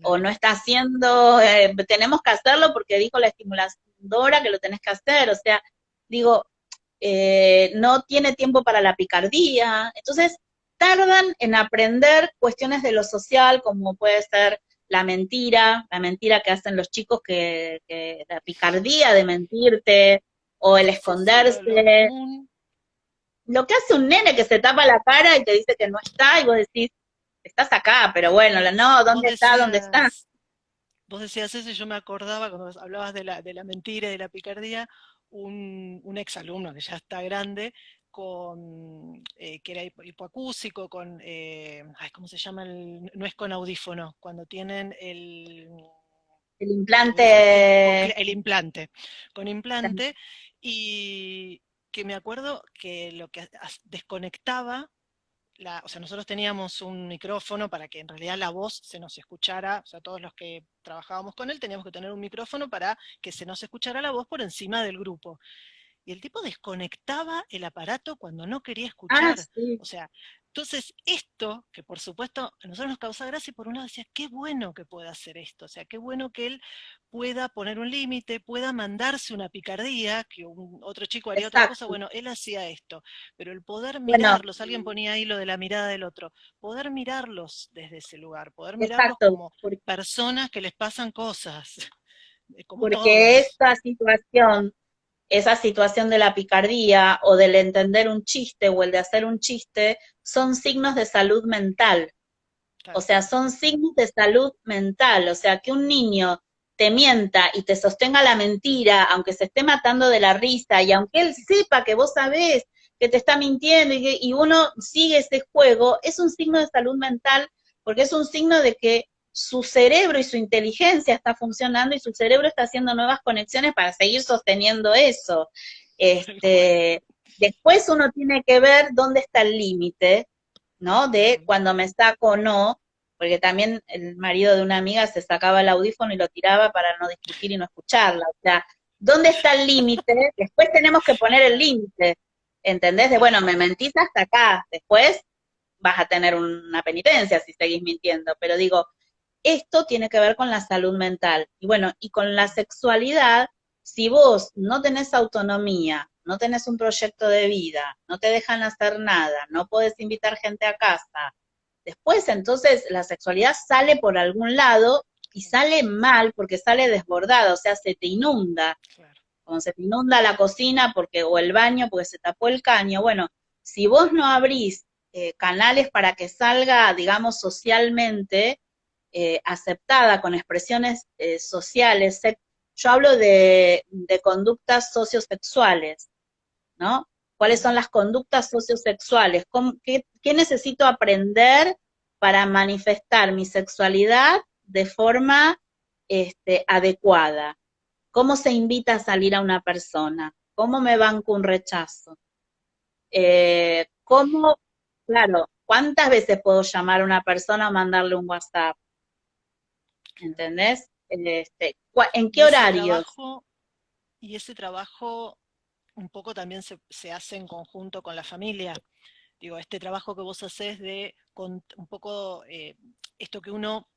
[SPEAKER 2] o
[SPEAKER 1] Claro.
[SPEAKER 2] no está haciendo, tenemos que hacerlo porque dijo la estimuladora que lo tenés que hacer, o sea, digo, no tiene tiempo para la picardía, entonces tardan en aprender cuestiones de lo social, como puede ser la mentira que hacen los chicos, que la picardía de mentirte, o el
[SPEAKER 1] Sí, sí, lo
[SPEAKER 2] esconderse.
[SPEAKER 1] común.
[SPEAKER 2] Lo que hace un nene que se tapa la cara y te dice que no está, y vos decís, estás acá, pero bueno, no,
[SPEAKER 1] Vos
[SPEAKER 2] ¿dónde está? ¿Dónde está?
[SPEAKER 1] decías, vos decías eso y yo me acordaba cuando hablabas de la mentira y de la picardía, un exalumno que ya está grande, que era hipoacúsico, ay, ¿cómo se llama? No es con audífono, cuando tienen
[SPEAKER 2] El
[SPEAKER 1] el
[SPEAKER 2] implante,
[SPEAKER 1] el implante, con implante, y que me acuerdo que lo que desconectaba o sea, nosotros teníamos un micrófono para que en realidad la voz se nos escuchara, o sea, todos los que trabajábamos con él teníamos que tener un micrófono para que se nos escuchara la voz por encima del grupo. Y el tipo desconectaba el aparato cuando no quería escuchar.
[SPEAKER 2] sí,
[SPEAKER 1] O sea, entonces esto, que por supuesto a nosotros nos causa gracia, y por un lado decía, qué bueno que pueda hacer esto, o sea, qué bueno que él pueda poner un límite, pueda mandarse una picardía, que otro chico haría otra cosa,
[SPEAKER 2] exacto.
[SPEAKER 1] bueno, él hacía esto, pero el poder
[SPEAKER 2] Bueno,
[SPEAKER 1] mirarlos, alguien ponía ahí lo de la mirada del otro, poder mirarlos desde ese lugar, poder mirarlos
[SPEAKER 2] exacto,
[SPEAKER 1] como personas que les pasan cosas, como
[SPEAKER 2] porque
[SPEAKER 1] todos.
[SPEAKER 2] esa situación de la picardía o del entender un chiste o el de hacer un chiste son signos de salud mental. O
[SPEAKER 1] Claro.
[SPEAKER 2] sea, son signos de salud mental. O sea, que un niño te mienta y te sostenga la mentira, aunque se esté matando de la risa y aunque él sepa que vos sabés que te está mintiendo y uno sigue ese juego, es un signo de salud mental porque es un signo de que su cerebro y su inteligencia está funcionando y su cerebro está haciendo nuevas conexiones para seguir sosteniendo eso.
[SPEAKER 1] Tal cual.
[SPEAKER 2] Después uno tiene que ver dónde está el límite, ¿no? De
[SPEAKER 1] Ujú.
[SPEAKER 2] cuando me saco o no, porque también el marido de una amiga se sacaba el audífono y lo tiraba para no discutir y no escucharla. O sea, ¿dónde está el límite? Después tenemos que poner el
[SPEAKER 1] Claro,
[SPEAKER 2] límite, ¿entendés? De,
[SPEAKER 1] tal
[SPEAKER 2] bueno, me
[SPEAKER 1] cual.
[SPEAKER 2] mentís hasta acá, después vas a tener una penitencia si seguís mintiendo, pero digo, esto tiene que ver con la salud mental. Y bueno, y con la sexualidad, si vos no tenés autonomía, no tenés un proyecto de vida, no te dejan hacer nada, no podés invitar gente a casa, después entonces la sexualidad sale por algún lado y sale mal porque sale desbordada, o sea, se te inunda,
[SPEAKER 1] Claro.
[SPEAKER 2] como se te inunda la cocina o el baño porque se tapó el caño. Bueno, si vos no abrís canales para que salga, digamos, socialmente aceptada con expresiones sociales, yo hablo de conductas sociosexuales, ¿no? ¿Cuáles son
[SPEAKER 1] Ujú.
[SPEAKER 2] las conductas sociosexuales? ¿Qué necesito aprender para manifestar mi sexualidad de forma adecuada? ¿Cómo se invita a salir a una persona? ¿Cómo me banco un rechazo? ¿Cómo, claro, cuántas veces puedo llamar a una persona o mandarle un WhatsApp?
[SPEAKER 1] Claro.
[SPEAKER 2] ¿Entendés? ¿En
[SPEAKER 1] Y
[SPEAKER 2] qué
[SPEAKER 1] ese
[SPEAKER 2] horarios?
[SPEAKER 1] trabajo, y ese trabajo un poco también se hace en conjunto con la familia. Digo, este trabajo que vos haces un poco esto que uno,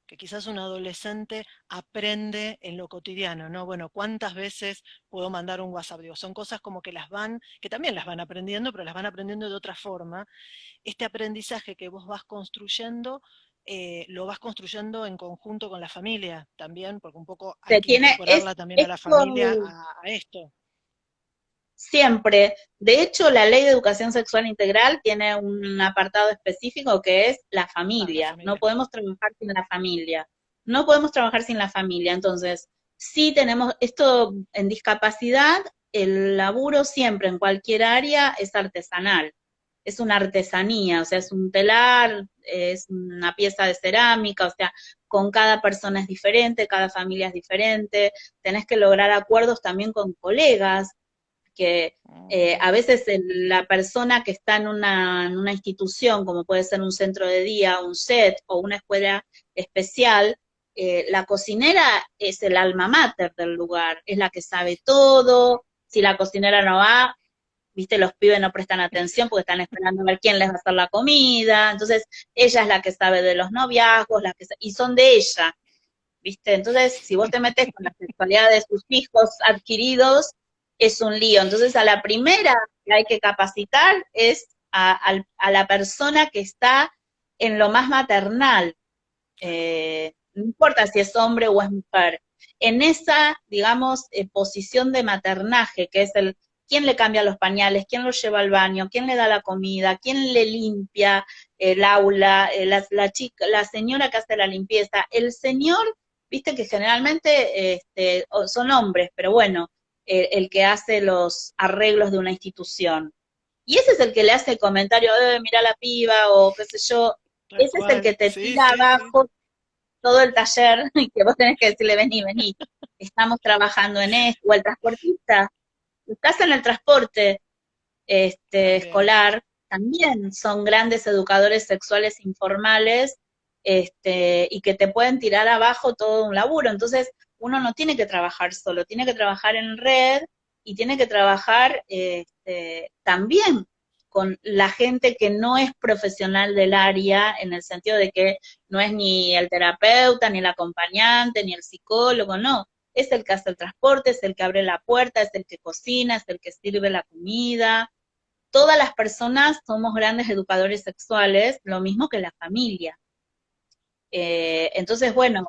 [SPEAKER 1] que quizás un adolescente aprende en lo cotidiano, ¿no? Bueno, ¿cuántas veces puedo mandar un WhatsApp? Digo, son cosas como que también las van aprendiendo, pero las van aprendiendo de otra forma. Este aprendizaje que vos vas construyendo, lo vas construyendo en conjunto con la familia también, porque un poco hay
[SPEAKER 2] Se
[SPEAKER 1] que
[SPEAKER 2] tiene,
[SPEAKER 1] incorporarla también a la familia
[SPEAKER 2] esto
[SPEAKER 1] a esto.
[SPEAKER 2] siempre, de hecho, la ley de educación sexual integral tiene un apartado específico que es la
[SPEAKER 1] Ah, la
[SPEAKER 2] familia. No
[SPEAKER 1] familia.
[SPEAKER 2] podemos trabajar sin la familia. No podemos trabajar sin la familia. Entonces, sí tenemos esto en discapacidad, el laburo siempre en cualquier área es artesanal. Es una artesanía, o sea, es un telar, es una pieza de cerámica, o sea, con cada persona es diferente, cada familia es diferente. Tenés que lograr acuerdos también con colegas que
[SPEAKER 1] Ujú.
[SPEAKER 2] a veces la persona que está en una institución, como puede ser un centro de día, un set o una escuela especial, la cocinera es el alma mater del lugar, es la que sabe todo, si la cocinera no va, viste, los pibes no prestan atención porque están esperando a ver quién les va a hacer la comida, entonces ella es la que sabe de los noviazgos, y son de ella, ¿viste? Entonces, si vos te metes con la sexualidad de sus hijos adquiridos, es un lío. Entonces, a la primera que hay que capacitar es a la persona que está en lo más maternal,
[SPEAKER 1] Claro.
[SPEAKER 2] no importa si es hombre o es mujer. en esa, digamos, posición de maternaje, que es el quién le cambia los pañales, quién lo lleva al baño, quién le da la comida, quién le limpia el aula, la chica, la señora que hace la limpieza, el señor, viste que generalmente son hombres, pero bueno, el que hace los arreglos de una institución. Y ese es el que le hace el comentario, mira la piba, o qué sé yo,
[SPEAKER 1] Tal
[SPEAKER 2] ese es el
[SPEAKER 1] cual.
[SPEAKER 2] que te
[SPEAKER 1] Sí,
[SPEAKER 2] tira
[SPEAKER 1] sí, sí.
[SPEAKER 2] abajo todo el taller y que vos tenés que decirle, vení, vení, estamos trabajando en esto, o el transportista, estás en el transporte
[SPEAKER 1] También.
[SPEAKER 2] escolar, también son grandes educadores sexuales informales y que te pueden tirar abajo todo un laburo. Entonces, uno no tiene que trabajar solo, tiene que trabajar en red y tiene que trabajar también con la gente que no es profesional del área, en el sentido de que no es ni el terapeuta, ni el acompañante, ni el psicólogo, no. Es el que hace el transporte, es el que abre la puerta, es el que cocina, es el que sirve la comida. Todas las personas somos grandes educadores sexuales, lo mismo que la familia. Entonces, bueno,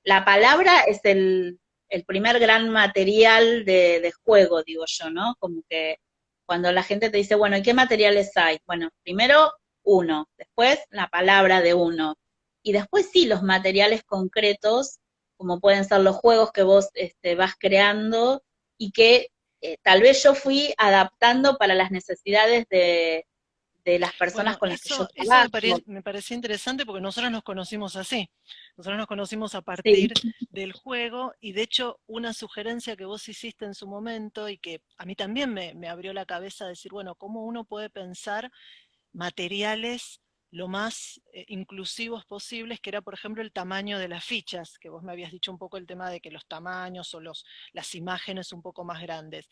[SPEAKER 2] la palabra es el primer gran material de juego, digo yo, ¿no? Como que cuando la gente te dice, bueno, ¿y qué materiales hay? Bueno, primero uno, después la palabra de uno, y después sí los materiales concretos, como pueden ser los juegos que vos vas creando y que tal vez yo fui adaptando para las necesidades de las personas
[SPEAKER 1] Bueno,
[SPEAKER 2] con las que yo
[SPEAKER 1] eso
[SPEAKER 2] trabajo.
[SPEAKER 1] me parecía interesante porque nosotros nos conocimos así. Nosotros nos conocimos a
[SPEAKER 2] Sí,
[SPEAKER 1] partir del juego y de hecho una sugerencia que vos hiciste en su momento y que a mí también me abrió la cabeza decir, bueno, ¿cómo uno puede pensar materiales lo más inclusivos posibles, que era, por ejemplo, el tamaño de las fichas, que vos me habías dicho un poco el tema de que los tamaños o las imágenes un poco más grandes.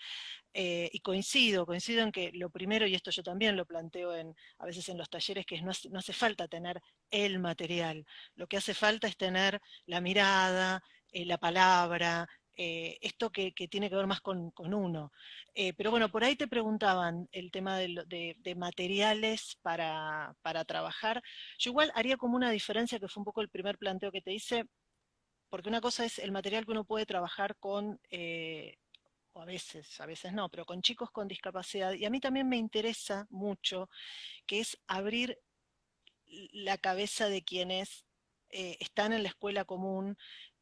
[SPEAKER 1] Y coincido en que lo primero, y esto yo también lo planteo a veces en los talleres, que no hace falta tener el material, lo que hace falta es tener la mirada, la palabra, esto que tiene que ver más con uno. Pero bueno, por ahí te preguntaban el tema de materiales para trabajar. Yo igual haría como una diferencia, que fue un poco el primer planteo que te hice, porque una cosa es el material que uno puede trabajar con, o a veces no, pero con chicos con discapacidad. Y a mí también me interesa mucho, que es abrir la cabeza de quienes están en la escuela común,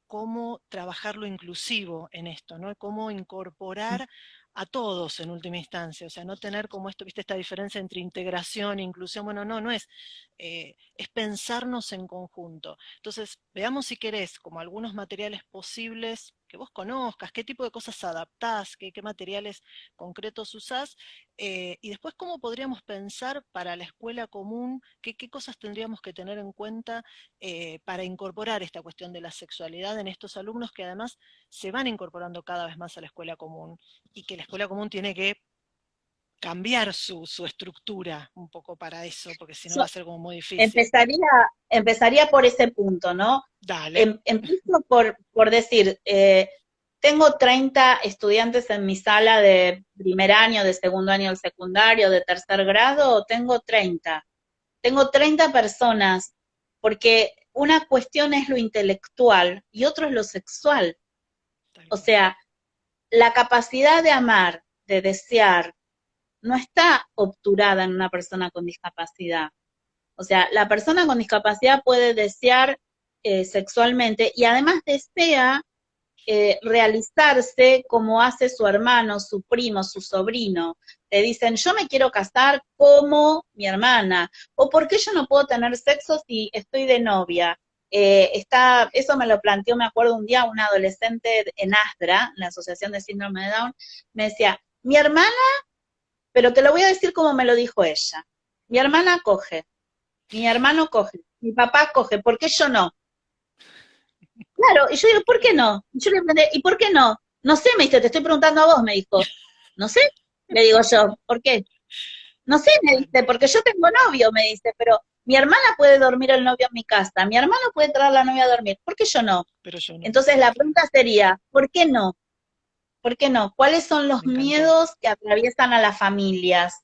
[SPEAKER 1] cómo trabajar lo inclusivo en esto, ¿no? Cómo incorporar a todos en última instancia, o sea, no tener como esto, viste, esta diferencia entre integración e inclusión, bueno, no es, es pensarnos en conjunto. Entonces, veamos si querés como algunos materiales posibles que vos conozcas, qué tipo de cosas adaptás, qué materiales concretos usás, y después cómo podríamos pensar para la escuela común, qué cosas tendríamos que tener en cuenta para incorporar esta cuestión de la sexualidad en estos alumnos que además se van incorporando cada vez más a la escuela común y que la escuela común tiene que cambiar su estructura un poco para eso, porque si no va a ser como muy difícil.
[SPEAKER 2] Empezaría, empezaría por ese punto, ¿no?
[SPEAKER 1] Dale.
[SPEAKER 2] Empiezo por decir, tengo 30 estudiantes en mi sala de primer año, de segundo año del secundario, de tercer grado, tengo 30. Tengo 30 personas, porque una cuestión es lo intelectual y otro es lo sexual.
[SPEAKER 1] Tal
[SPEAKER 2] O
[SPEAKER 1] cual.
[SPEAKER 2] sea, la capacidad de amar, de desear, no está obturada en una persona con discapacidad. O sea, la persona con discapacidad puede desear sexualmente y además desea realizarse como hace su hermano, su primo, su sobrino. Te dicen, yo me quiero casar como mi hermana, o ¿por qué yo no puedo tener sexo si estoy de novia? Eso me lo planteó, me acuerdo un día, una adolescente en ASDRA, la Asociación de Síndrome de Down, me decía, mi hermana, pero te lo voy a decir como me lo dijo ella, mi hermana coge, mi hermano coge, mi papá coge, ¿por qué yo no? Claro, y yo digo, ¿por qué no? Y yo le pregunté, ¿y por qué no? No sé, me dice, te estoy preguntando a vos, me dijo. No sé, le digo yo, ¿por qué? No sé, me
[SPEAKER 1] Claro,
[SPEAKER 2] dice, porque yo tengo novio, me dice, pero mi hermana puede dormir el novio en mi casa, mi hermano puede traer a la novia a dormir, ¿por qué yo no?
[SPEAKER 1] pero yo no.
[SPEAKER 2] Entonces la
[SPEAKER 1] Claro,
[SPEAKER 2] pregunta sería, ¿por qué no? ¿Por qué no? ¿Cuáles son los
[SPEAKER 1] me encantó.
[SPEAKER 2] miedos que atraviesan a las familias?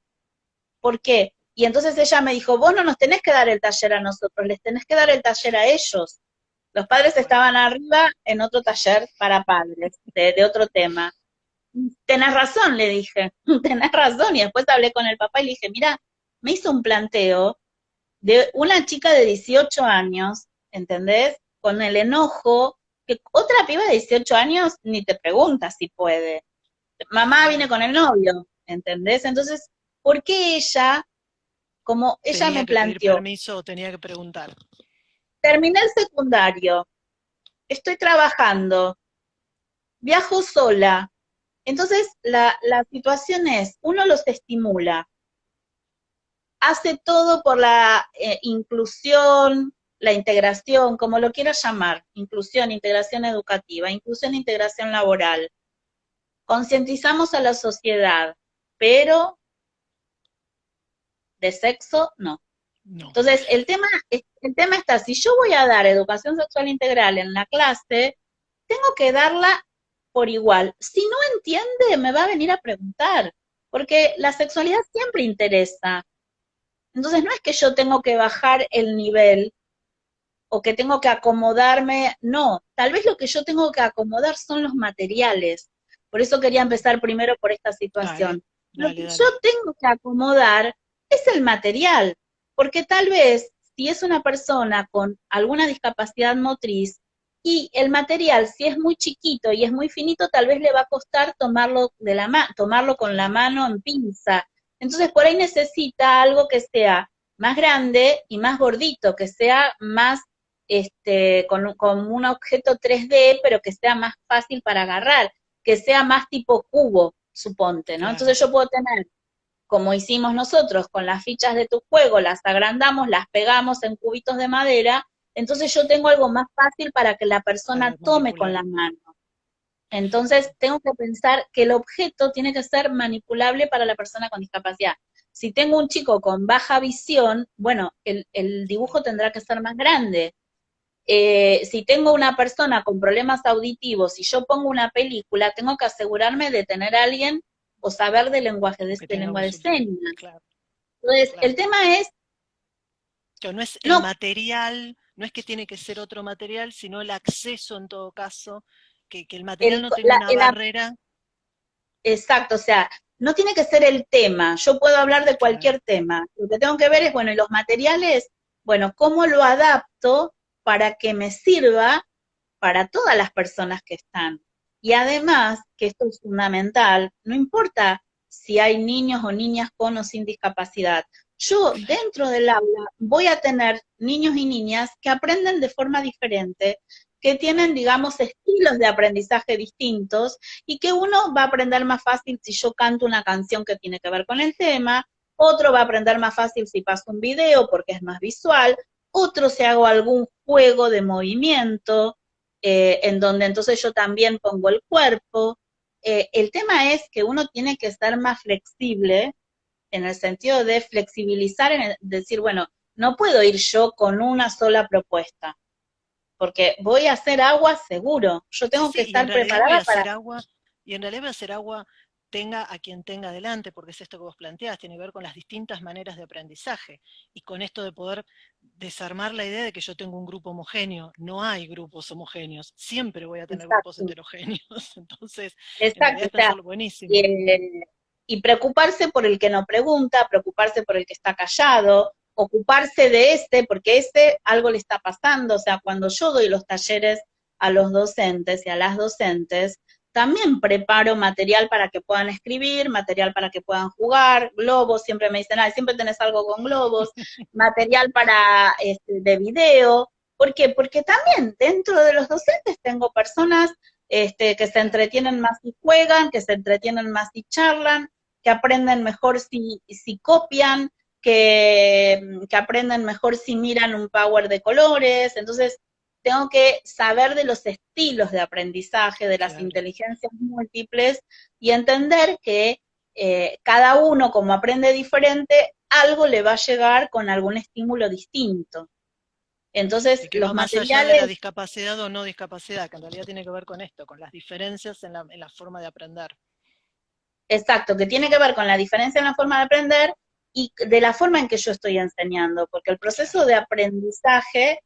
[SPEAKER 2] ¿Por qué? Y entonces ella me dijo, vos no nos tenés que dar el taller a nosotros, les tenés que dar el taller a ellos. Los padres estaban arriba en otro taller para padres, de otro tema. Tenés razón, le dije, tenés razón. Y después hablé con el papá y le dije, mira, me hizo un planteo de una chica de 18 años, ¿entendés? Con el enojo, que otra piba de 18 años ni te pregunta si puede. Mamá viene con el novio, ¿entendés? Entonces, ¿por qué ella, como ella
[SPEAKER 1] Tenía
[SPEAKER 2] me
[SPEAKER 1] que pedir
[SPEAKER 2] planteó,
[SPEAKER 1] permiso o tenía que preguntar.
[SPEAKER 2] terminé el secundario, estoy trabajando, viajo sola? Entonces, la situación es, uno los estimula, hace todo por la inclusión, la integración, como lo quieras llamar, inclusión, integración educativa, inclusión, integración laboral. Concientizamos a la sociedad, pero de sexo no.
[SPEAKER 1] No.
[SPEAKER 2] Entonces, el tema está, si yo voy a dar educación sexual integral en la clase, tengo que darla por igual. Si no entiende, me va a venir a preguntar, porque la sexualidad siempre interesa. Entonces, no es que yo tengo que bajar el nivel o que tengo que acomodarme, no, tal vez lo que yo tengo que acomodar son los materiales. Por eso quería empezar primero por esta
[SPEAKER 1] Dale,
[SPEAKER 2] situación. Lo
[SPEAKER 1] dale,
[SPEAKER 2] que yo
[SPEAKER 1] dale.
[SPEAKER 2] tengo que acomodar es el material, porque tal vez si es una persona con alguna discapacidad motriz y el material, si es muy chiquito y es muy finito, tal vez le va a costar tomarlo con la
[SPEAKER 1] Claro.
[SPEAKER 2] mano en pinza. Entonces por ahí necesita algo que sea más grande y más gordito, que sea más con un objeto 3D, pero que sea más fácil para agarrar, que sea más tipo cubo, suponte, ¿no?
[SPEAKER 1] Claro.
[SPEAKER 2] Entonces yo puedo tener, como hicimos nosotros, con las fichas de tu juego, las agrandamos, las pegamos en cubitos de madera, entonces yo tengo algo más fácil para que la persona
[SPEAKER 1] Para
[SPEAKER 2] tome con
[SPEAKER 1] manipular.
[SPEAKER 2] la mano.
[SPEAKER 1] Perfecto.
[SPEAKER 2] Entonces tengo que pensar que el objeto tiene que ser manipulable para la persona con discapacidad. Si tengo un chico con baja visión, bueno, el dibujo tendrá que ser más grande. Si tengo una persona con problemas auditivos y yo pongo una película, tengo que asegurarme de tener a alguien o saber de lenguaje
[SPEAKER 1] Que
[SPEAKER 2] de
[SPEAKER 1] tenga
[SPEAKER 2] lengua
[SPEAKER 1] un
[SPEAKER 2] de señas.
[SPEAKER 1] claro,
[SPEAKER 2] Entonces, el
[SPEAKER 1] claro.
[SPEAKER 2] tema es,
[SPEAKER 1] Que no es el
[SPEAKER 2] no,
[SPEAKER 1] material, no es que tiene que ser otro material, sino el acceso en todo caso, que el material
[SPEAKER 2] el,
[SPEAKER 1] no tenga
[SPEAKER 2] la,
[SPEAKER 1] una
[SPEAKER 2] el,
[SPEAKER 1] barrera.
[SPEAKER 2] exacto, o sea, no tiene que ser el tema, yo puedo hablar de
[SPEAKER 1] Claro,
[SPEAKER 2] cualquier tema. Lo que tengo que ver es, bueno, y los materiales, bueno, ¿cómo lo adapto para que me sirva para todas las personas que están? Y además, que esto es fundamental, no importa si hay niños o niñas con o sin discapacidad. Yo
[SPEAKER 1] claro.
[SPEAKER 2] dentro del aula voy a tener niños y niñas que aprenden de forma diferente, que tienen,
[SPEAKER 1] Tal cual.
[SPEAKER 2] digamos, estilos de aprendizaje distintos y que uno va a aprender más fácil si yo canto una canción que tiene que ver con el tema, otro va a aprender más fácil si paso un video porque es más visual, otro si hago algún juego de movimiento, en donde entonces yo también pongo el cuerpo. El tema es que uno tiene que ser más flexible en el sentido de flexibilizar, decir, bueno, no puedo ir yo con una sola propuesta, porque voy a hacer agua seguro. Yo
[SPEAKER 1] Sí,
[SPEAKER 2] tengo
[SPEAKER 1] sí,
[SPEAKER 2] que
[SPEAKER 1] y en
[SPEAKER 2] estar
[SPEAKER 1] realidad voy
[SPEAKER 2] preparada
[SPEAKER 1] a
[SPEAKER 2] para...
[SPEAKER 1] hacer agua, y en realidad voy a hacer agua tenga a quien tenga delante, porque es esto que vos planteas, tiene que ver con las distintas maneras de aprendizaje, y con esto de poder desarmar la idea de que yo tengo un grupo homogéneo. No hay grupos homogéneos, siempre voy a tener grupos
[SPEAKER 2] Exacto,
[SPEAKER 1] heterogéneos, entonces en realidad
[SPEAKER 2] exacto,
[SPEAKER 1] es
[SPEAKER 2] o sea,
[SPEAKER 1] pensarlo buenísimo.
[SPEAKER 2] eh, y preocuparse por el que no pregunta, preocuparse por el que está callado, ocuparse de porque algo le está pasando. O sea, cuando yo doy los talleres a los docentes y a las docentes, también preparo material para que puedan escribir, material para que puedan jugar, globos, siempre me dicen, ay, siempre tenés algo con globos, material para de video. ¿Por qué? Porque también dentro de los docentes tengo personas que se
[SPEAKER 1] Claro,
[SPEAKER 2] entretienen más si juegan, que se entretienen más si charlan, que aprenden mejor si copian, que aprenden mejor si miran un power de colores. Entonces, tengo que saber de los estilos de aprendizaje, de las
[SPEAKER 1] claro.
[SPEAKER 2] inteligencias múltiples y entender que cada uno, como aprende diferente, algo le va a llegar con algún estímulo distinto. Entonces,
[SPEAKER 1] Y que
[SPEAKER 2] los
[SPEAKER 1] va más allá de la
[SPEAKER 2] materiales,
[SPEAKER 1] discapacidad o no discapacidad, que en realidad tiene que ver con esto, con las diferencias en la forma de aprender.
[SPEAKER 2] exacto, que tiene que ver con la diferencia en la forma de aprender y de la forma en que yo estoy enseñando, porque el proceso
[SPEAKER 1] Claro,
[SPEAKER 2] de aprendizaje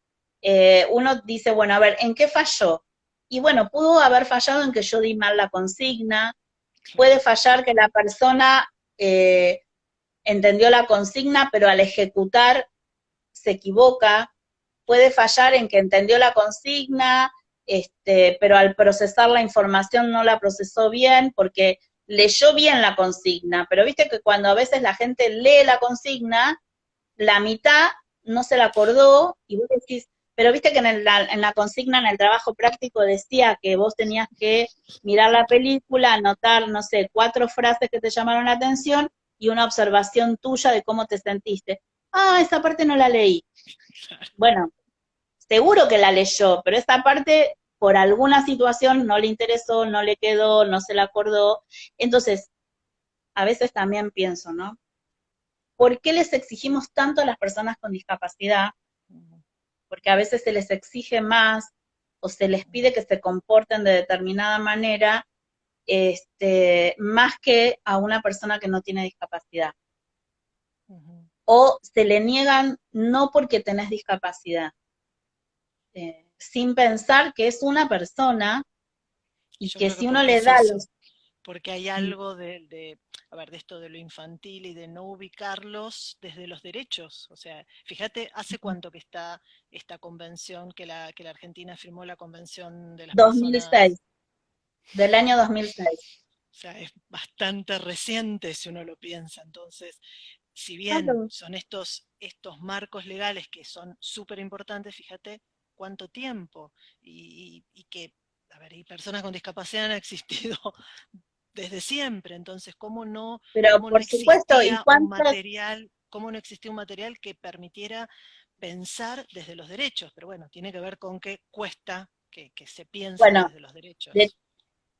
[SPEAKER 2] uno dice, bueno, a ver, ¿en qué falló? Y bueno, pudo haber fallado en que yo di mal la consigna,
[SPEAKER 1] claro,
[SPEAKER 2] puede fallar que la persona entendió la consigna, pero al ejecutar se equivoca, puede fallar en que entendió la consigna, pero al procesar la información no la procesó bien porque leyó bien la consigna, pero viste que cuando a veces la gente lee la consigna, la mitad no se la acordó y vos decís, pero viste que en la consigna, en el trabajo práctico decía que vos tenías que mirar la película, anotar, no sé, 4 frases que te llamaron la atención y una observación tuya de cómo te sentiste. Ah, esa parte no la leí.
[SPEAKER 1] claro.
[SPEAKER 2] Bueno, seguro que la leyó, pero esa parte por alguna situación no le interesó, no le quedó, no se la acordó. Entonces, a veces también pienso, ¿no? ¿Por qué les exigimos tanto a las personas con discapacidad?
[SPEAKER 1] Ujú,
[SPEAKER 2] Porque a veces se les exige más o se les
[SPEAKER 1] ujú,
[SPEAKER 2] pide que se comporten de determinada manera, más que a una persona que no tiene discapacidad.
[SPEAKER 1] ujú.
[SPEAKER 2] O se le niegan no porque tenés discapacidad, sin pensar que es una persona
[SPEAKER 1] Y
[SPEAKER 2] y
[SPEAKER 1] yo
[SPEAKER 2] que
[SPEAKER 1] creo que
[SPEAKER 2] si uno
[SPEAKER 1] porque
[SPEAKER 2] le
[SPEAKER 1] es
[SPEAKER 2] da
[SPEAKER 1] eso,
[SPEAKER 2] los...
[SPEAKER 1] porque hay algo a ver, de esto de lo infantil y de no ubicarlos desde los derechos. O sea, fíjate, ¿hace cuánto que está esta convención que la Argentina firmó la convención de las personas?
[SPEAKER 2] 2006, del año 2006.
[SPEAKER 1] O sea, es bastante reciente si uno lo piensa. Entonces, si bien
[SPEAKER 2] Claro.
[SPEAKER 1] son estos marcos legales que son súper importantes, fíjate cuánto tiempo y que, a ver, y personas con discapacidad han existido desde siempre. Entonces,
[SPEAKER 2] Pero
[SPEAKER 1] cómo no
[SPEAKER 2] por supuesto, ¿y
[SPEAKER 1] existía un
[SPEAKER 2] cuántas?
[SPEAKER 1] material, cómo no existía un material que permitiera pensar desde los derechos? Pero bueno, tiene que ver con que cuesta que se piense
[SPEAKER 2] Bueno,
[SPEAKER 1] desde los
[SPEAKER 2] de,
[SPEAKER 1] derechos.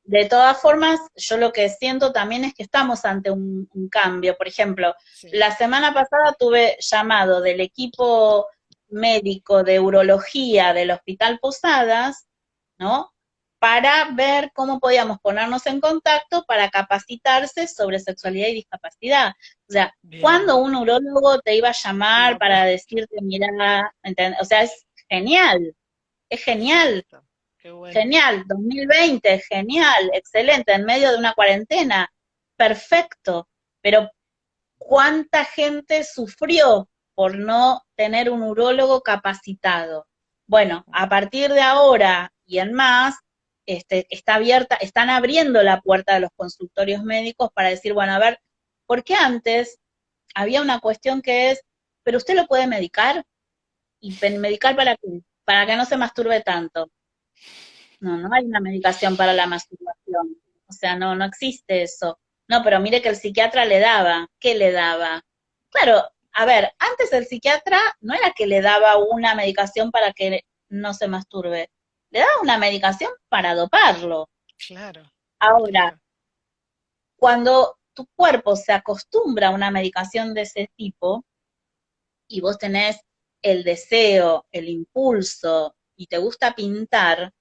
[SPEAKER 2] de todas formas, yo lo que siento también es que estamos ante un cambio. Por ejemplo,
[SPEAKER 1] Sí,
[SPEAKER 2] la semana pasada tuve llamado del equipo médico de urología del Hospital Posadas, ¿no? Para ver cómo podíamos ponernos en contacto para capacitarse sobre sexualidad y discapacidad. O sea,
[SPEAKER 1] bien,
[SPEAKER 2] ¿cuándo un urólogo te iba a
[SPEAKER 1] te iba
[SPEAKER 2] llamar
[SPEAKER 1] a
[SPEAKER 2] para
[SPEAKER 1] poder,
[SPEAKER 2] decirte, mira, o sea, es genial,
[SPEAKER 1] perfecto, qué bueno.
[SPEAKER 2] genial, 2020, genial, excelente, en medio de una cuarentena, perfecto, pero ¿cuánta gente sufrió por no tener un urólogo capacitado? Bueno, a partir de ahora y en más, está abierta, están abriendo la puerta de los consultorios médicos para decir, bueno, a ver, ¿por qué antes había una cuestión que es, pero usted lo puede medicar? ¿Y medicar para qué? Para que no se masturbe tanto. No, no hay una medicación para la masturbación. O sea, no, no existe eso. No, pero mire que el psiquiatra le daba. ¿Qué le daba? Claro, a ver, antes el psiquiatra no era que le daba una medicación para que no se masturbe. Le daba una medicación para doparlo.
[SPEAKER 1] Claro,
[SPEAKER 2] Ahora,
[SPEAKER 1] claro.
[SPEAKER 2] cuando tu cuerpo se acostumbra a una medicación de ese tipo y vos tenés el deseo, el impulso y te gusta pintar,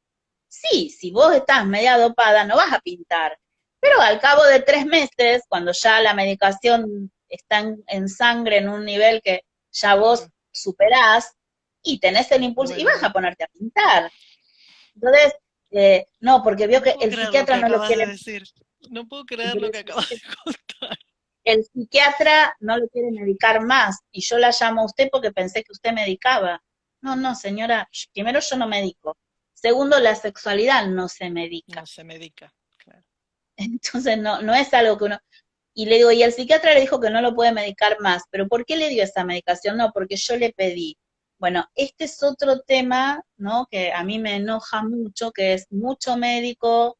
[SPEAKER 2] sí, si vos estás media dopada, no vas a pintar. Pero al cabo de 3 meses, cuando ya la medicación está en sangre en un nivel que ya vos
[SPEAKER 1] Claro,
[SPEAKER 2] superás, y tenés el impulso, y vas a
[SPEAKER 1] vuelve.
[SPEAKER 2] ponerte a pintar. Entonces, no, porque vio
[SPEAKER 1] No
[SPEAKER 2] que
[SPEAKER 1] puedo
[SPEAKER 2] el
[SPEAKER 1] creer lo
[SPEAKER 2] psiquiatra
[SPEAKER 1] que
[SPEAKER 2] no lo
[SPEAKER 1] acabas de
[SPEAKER 2] quiere,
[SPEAKER 1] decir. No puedo creer lo que acabas de contar.
[SPEAKER 2] el psiquiatra no lo quiere medicar más, y yo la llamo a usted porque pensé que usted medicaba. No, no, señora, primero yo no medico. Segundo, la sexualidad no se medica.
[SPEAKER 1] No se medica, claro.
[SPEAKER 2] Entonces no, no es algo que uno... Y le digo, y el psiquiatra le dijo que no lo puede medicar más, pero ¿por qué le dio esa medicación? No, porque yo le pedí. Bueno, este es otro tema, ¿no? Que a mí me enoja mucho, que es mucho médico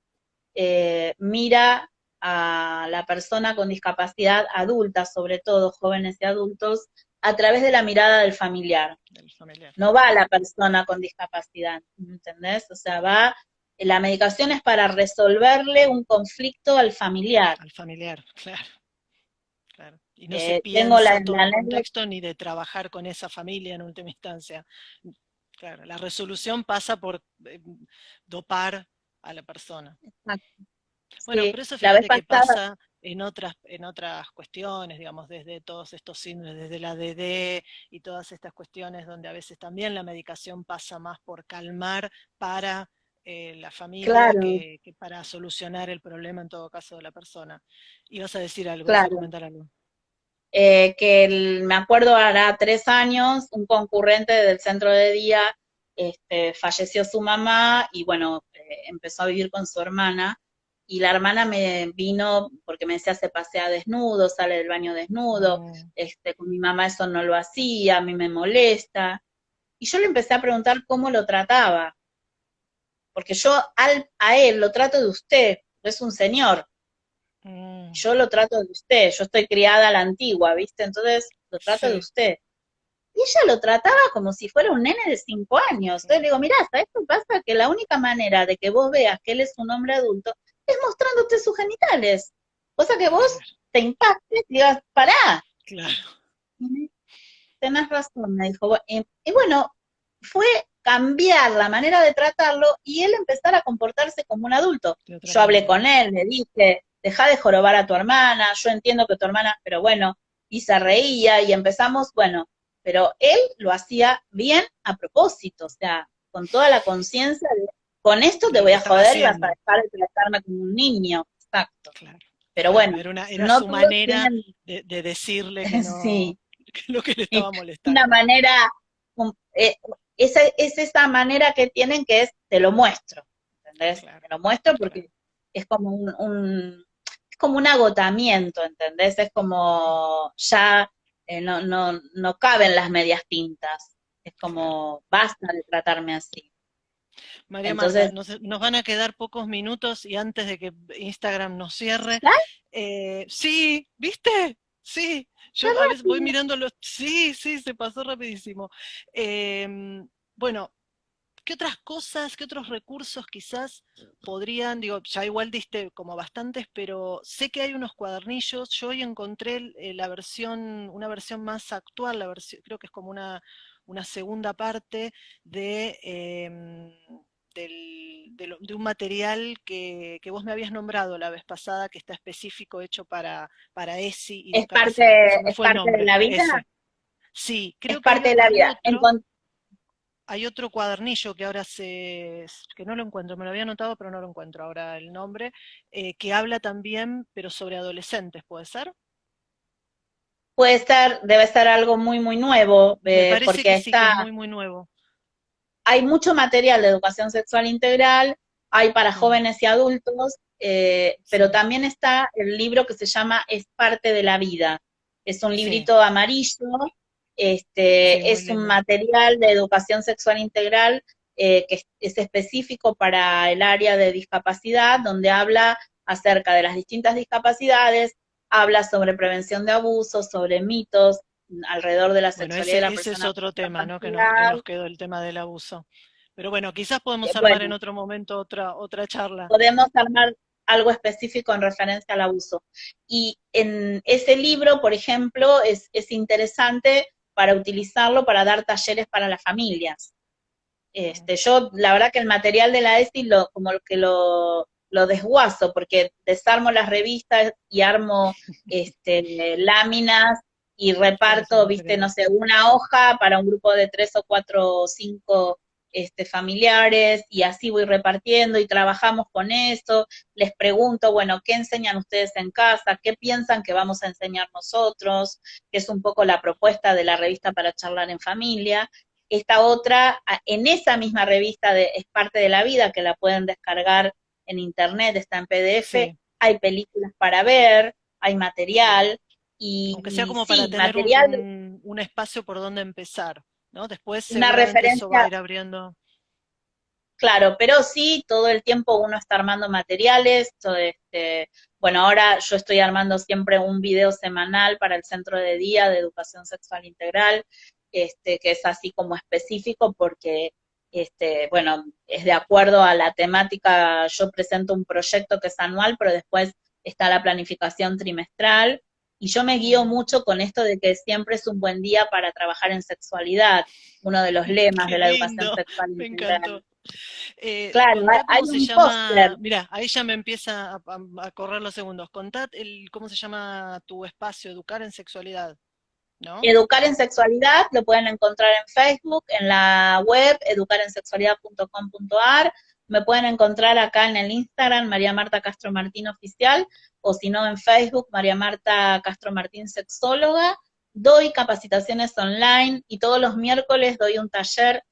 [SPEAKER 2] mira a la persona con discapacidad adulta, sobre todo jóvenes y adultos, a través de la mirada del familiar.
[SPEAKER 1] Del familiar,
[SPEAKER 2] No va a la persona con discapacidad, ¿entendés? O sea, la medicación es para resolverle un conflicto al familiar.
[SPEAKER 1] al familiar, claro, claro. Y no se
[SPEAKER 2] Tengo
[SPEAKER 1] piensa todo
[SPEAKER 2] la
[SPEAKER 1] el
[SPEAKER 2] anécdota,
[SPEAKER 1] contexto ni de trabajar con esa familia en última instancia. Claro, la resolución pasa por dopar a la persona. Bueno,
[SPEAKER 2] sí,
[SPEAKER 1] pero eso
[SPEAKER 2] la vez
[SPEAKER 1] fíjate qué
[SPEAKER 2] pasada,
[SPEAKER 1] pasa. en otras cuestiones, digamos, desde todos estos síndromes, desde la DD y todas estas cuestiones donde a veces también la medicación pasa más por calmar para la familia
[SPEAKER 2] Claro,
[SPEAKER 1] que para solucionar el problema en todo caso de la persona. Ibas a decir algo, ibas a
[SPEAKER 2] claro.
[SPEAKER 1] comentar algo.
[SPEAKER 2] Me acuerdo hará 3 años, un concurrente del centro de día falleció su mamá y bueno, empezó a vivir con su hermana y la hermana me vino porque me decía se pasea desnudo, sale del baño desnudo,
[SPEAKER 1] Mm,
[SPEAKER 2] con mi mamá eso no lo hacía, a mí me molesta. Y yo le empecé a preguntar cómo lo trataba, porque yo a él lo trato de usted, es un señor,
[SPEAKER 1] mm,
[SPEAKER 2] yo lo trato de usted, yo estoy criada a la antigua, ¿viste? Entonces lo trato de
[SPEAKER 1] sí,
[SPEAKER 2] usted. Y ella lo trataba como si fuera un nene de 5 años. Entonces le
[SPEAKER 1] claro,
[SPEAKER 2] digo, mirá, ¿sabes qué pasa? Que la única manera de que vos veas que él es un hombre adulto es mostrándote sus genitales. Cosa que vos
[SPEAKER 1] claro,
[SPEAKER 2] te impactes y digas, pará,
[SPEAKER 1] claro,
[SPEAKER 2] tenés razón, me dijo. Y bueno, fue cambiar la manera de tratarlo y él empezar a comportarse como un adulto.
[SPEAKER 1] de otra
[SPEAKER 2] Yo hablé con
[SPEAKER 1] manera.
[SPEAKER 2] él, le dije, deja de jorobar a tu hermana, yo entiendo que tu hermana, pero bueno, y se reía y empezamos, bueno, pero él lo hacía bien a propósito, o sea, con toda la conciencia de, con esto
[SPEAKER 1] De
[SPEAKER 2] te
[SPEAKER 1] lo
[SPEAKER 2] voy
[SPEAKER 1] que
[SPEAKER 2] a
[SPEAKER 1] estaba
[SPEAKER 2] joder y vas a
[SPEAKER 1] haciendo,
[SPEAKER 2] dejar de tratarme como un niño, exacto.
[SPEAKER 1] claro,
[SPEAKER 2] Pero
[SPEAKER 1] claro,
[SPEAKER 2] bueno,
[SPEAKER 1] era
[SPEAKER 2] no
[SPEAKER 1] su
[SPEAKER 2] todos
[SPEAKER 1] manera
[SPEAKER 2] tienen,
[SPEAKER 1] de decirle que no,
[SPEAKER 2] sí,
[SPEAKER 1] que lo que le
[SPEAKER 2] y
[SPEAKER 1] estaba
[SPEAKER 2] una
[SPEAKER 1] molestando.
[SPEAKER 2] manera, es esa manera que tienen que es, te lo muestro, ¿entendés?
[SPEAKER 1] Claro,
[SPEAKER 2] Te lo muestro
[SPEAKER 1] claro.
[SPEAKER 2] porque es como es como un agotamiento, ¿entendés? Es como ya no caben las medias tintas, es
[SPEAKER 1] Claro.
[SPEAKER 2] como basta de tratarme así.
[SPEAKER 1] María Marta,
[SPEAKER 2] Entonces,
[SPEAKER 1] nos van a quedar pocos minutos y antes de que Instagram nos cierre,
[SPEAKER 2] ¿ya?
[SPEAKER 1] sí, ¿viste? Sí,
[SPEAKER 2] Qué
[SPEAKER 1] yo a veces voy
[SPEAKER 2] rápido.
[SPEAKER 1] mirando los... Sí, sí, se pasó rapidísimo. Bueno, ¿qué otras cosas, qué otros recursos quizás podrían, digo, ya igual diste como bastantes, pero sé que hay unos cuadernillos, yo hoy encontré la versión, una versión más actual, la versión, creo que es como una segunda parte de, de un material que vos me habías nombrado la vez pasada, que está específico hecho para ESI y discapacidad, que se me
[SPEAKER 2] Es
[SPEAKER 1] fue el
[SPEAKER 2] parte de
[SPEAKER 1] nombre,
[SPEAKER 2] la vida,
[SPEAKER 1] ese. Sí,
[SPEAKER 2] es
[SPEAKER 1] creo que
[SPEAKER 2] parte de la vida.
[SPEAKER 1] hay otro cuadernillo que ahora que no lo encuentro, me lo había anotado, pero no lo encuentro ahora el nombre, que habla también, pero sobre adolescentes, ¿puede ser?
[SPEAKER 2] Puede ser, debe ser algo muy, muy nuevo,
[SPEAKER 1] Me parece
[SPEAKER 2] porque
[SPEAKER 1] que sí, que es muy, muy nuevo.
[SPEAKER 2] hay mucho material de educación sexual integral, hay para
[SPEAKER 1] Mm,
[SPEAKER 2] jóvenes y adultos, pero
[SPEAKER 1] sí,
[SPEAKER 2] también está el libro que se llama Es parte de la vida. Es un
[SPEAKER 1] sí,
[SPEAKER 2] librito amarillo,
[SPEAKER 1] sí, muy
[SPEAKER 2] es un
[SPEAKER 1] lindo.
[SPEAKER 2] material de educación sexual integral que es específico para el área de discapacidad, donde habla acerca de las distintas discapacidades, habla sobre prevención de abusos, sobre mitos alrededor de la
[SPEAKER 1] Bueno,
[SPEAKER 2] sexualidad de la
[SPEAKER 1] ese es
[SPEAKER 2] persona con
[SPEAKER 1] otro tema, ¿no? Que
[SPEAKER 2] discapacidad.
[SPEAKER 1] nos quedó el tema del abuso. Pero bueno, quizás podemos armar en
[SPEAKER 2] Bueno,
[SPEAKER 1] otro momento otra charla.
[SPEAKER 2] podemos armar algo específico en referencia al abuso. Y en ese libro, por ejemplo, es interesante para utilizarlo para dar talleres para las familias.
[SPEAKER 1] Mm,
[SPEAKER 2] Yo, la verdad que el material de la ESI como que lo desguazo, porque desarmo las revistas y armo láminas y
[SPEAKER 1] claro, son
[SPEAKER 2] reparto, viste, no
[SPEAKER 1] materiales.
[SPEAKER 2] sé, una hoja para un grupo de 3 o 4 o 5 familiares y así voy repartiendo y trabajamos con eso, les pregunto, bueno, ¿qué enseñan ustedes en casa? ¿Qué piensan que vamos a enseñar nosotros? Que es un poco la propuesta de la revista para charlar en familia. Esta otra, en esa misma revista Es parte de la vida, que la pueden descargar en internet, está en PDF,
[SPEAKER 1] Sí,
[SPEAKER 2] hay películas para ver, hay
[SPEAKER 1] bien.
[SPEAKER 2] material,
[SPEAKER 1] Aunque sea
[SPEAKER 2] y
[SPEAKER 1] como para
[SPEAKER 2] sí,
[SPEAKER 1] tener
[SPEAKER 2] material,
[SPEAKER 1] un espacio por donde empezar, ¿no? Después
[SPEAKER 2] una
[SPEAKER 1] seguramente eso va a
[SPEAKER 2] referencia.
[SPEAKER 1] ir abriendo.
[SPEAKER 2] Claro, pero sí, todo el tiempo uno está armando materiales. Bueno, ahora yo estoy armando siempre un video semanal para el Centro de Día de Educación Sexual Integral, que es así como específico porque, bueno, es de acuerdo a la temática. Yo presento un proyecto que es anual, pero después está la planificación trimestral. Y yo me guío
[SPEAKER 1] Mm,
[SPEAKER 2] mucho con esto de que siempre es un buen día para trabajar en sexualidad, uno de los lemas
[SPEAKER 1] qué
[SPEAKER 2] de la educación
[SPEAKER 1] lindo,
[SPEAKER 2] sexual
[SPEAKER 1] me
[SPEAKER 2] integral.
[SPEAKER 1] encantó.
[SPEAKER 2] Claro,
[SPEAKER 1] Contá
[SPEAKER 2] hay
[SPEAKER 1] cómo se
[SPEAKER 2] un póster.
[SPEAKER 1] llama, mirá, ahí ya me empieza a correr los segundos. Contá cómo se llama tu espacio, Educar en Sexualidad, ¿no?
[SPEAKER 2] Educar en Sexualidad lo pueden encontrar en Facebook, en la web educarensexualidad.com.ar. Me pueden encontrar acá en el Instagram, María Marta Castro Martín Oficial, o si no en Facebook, María Marta Castro Martín Sexóloga. Doy capacitaciones online y todos los miércoles doy un taller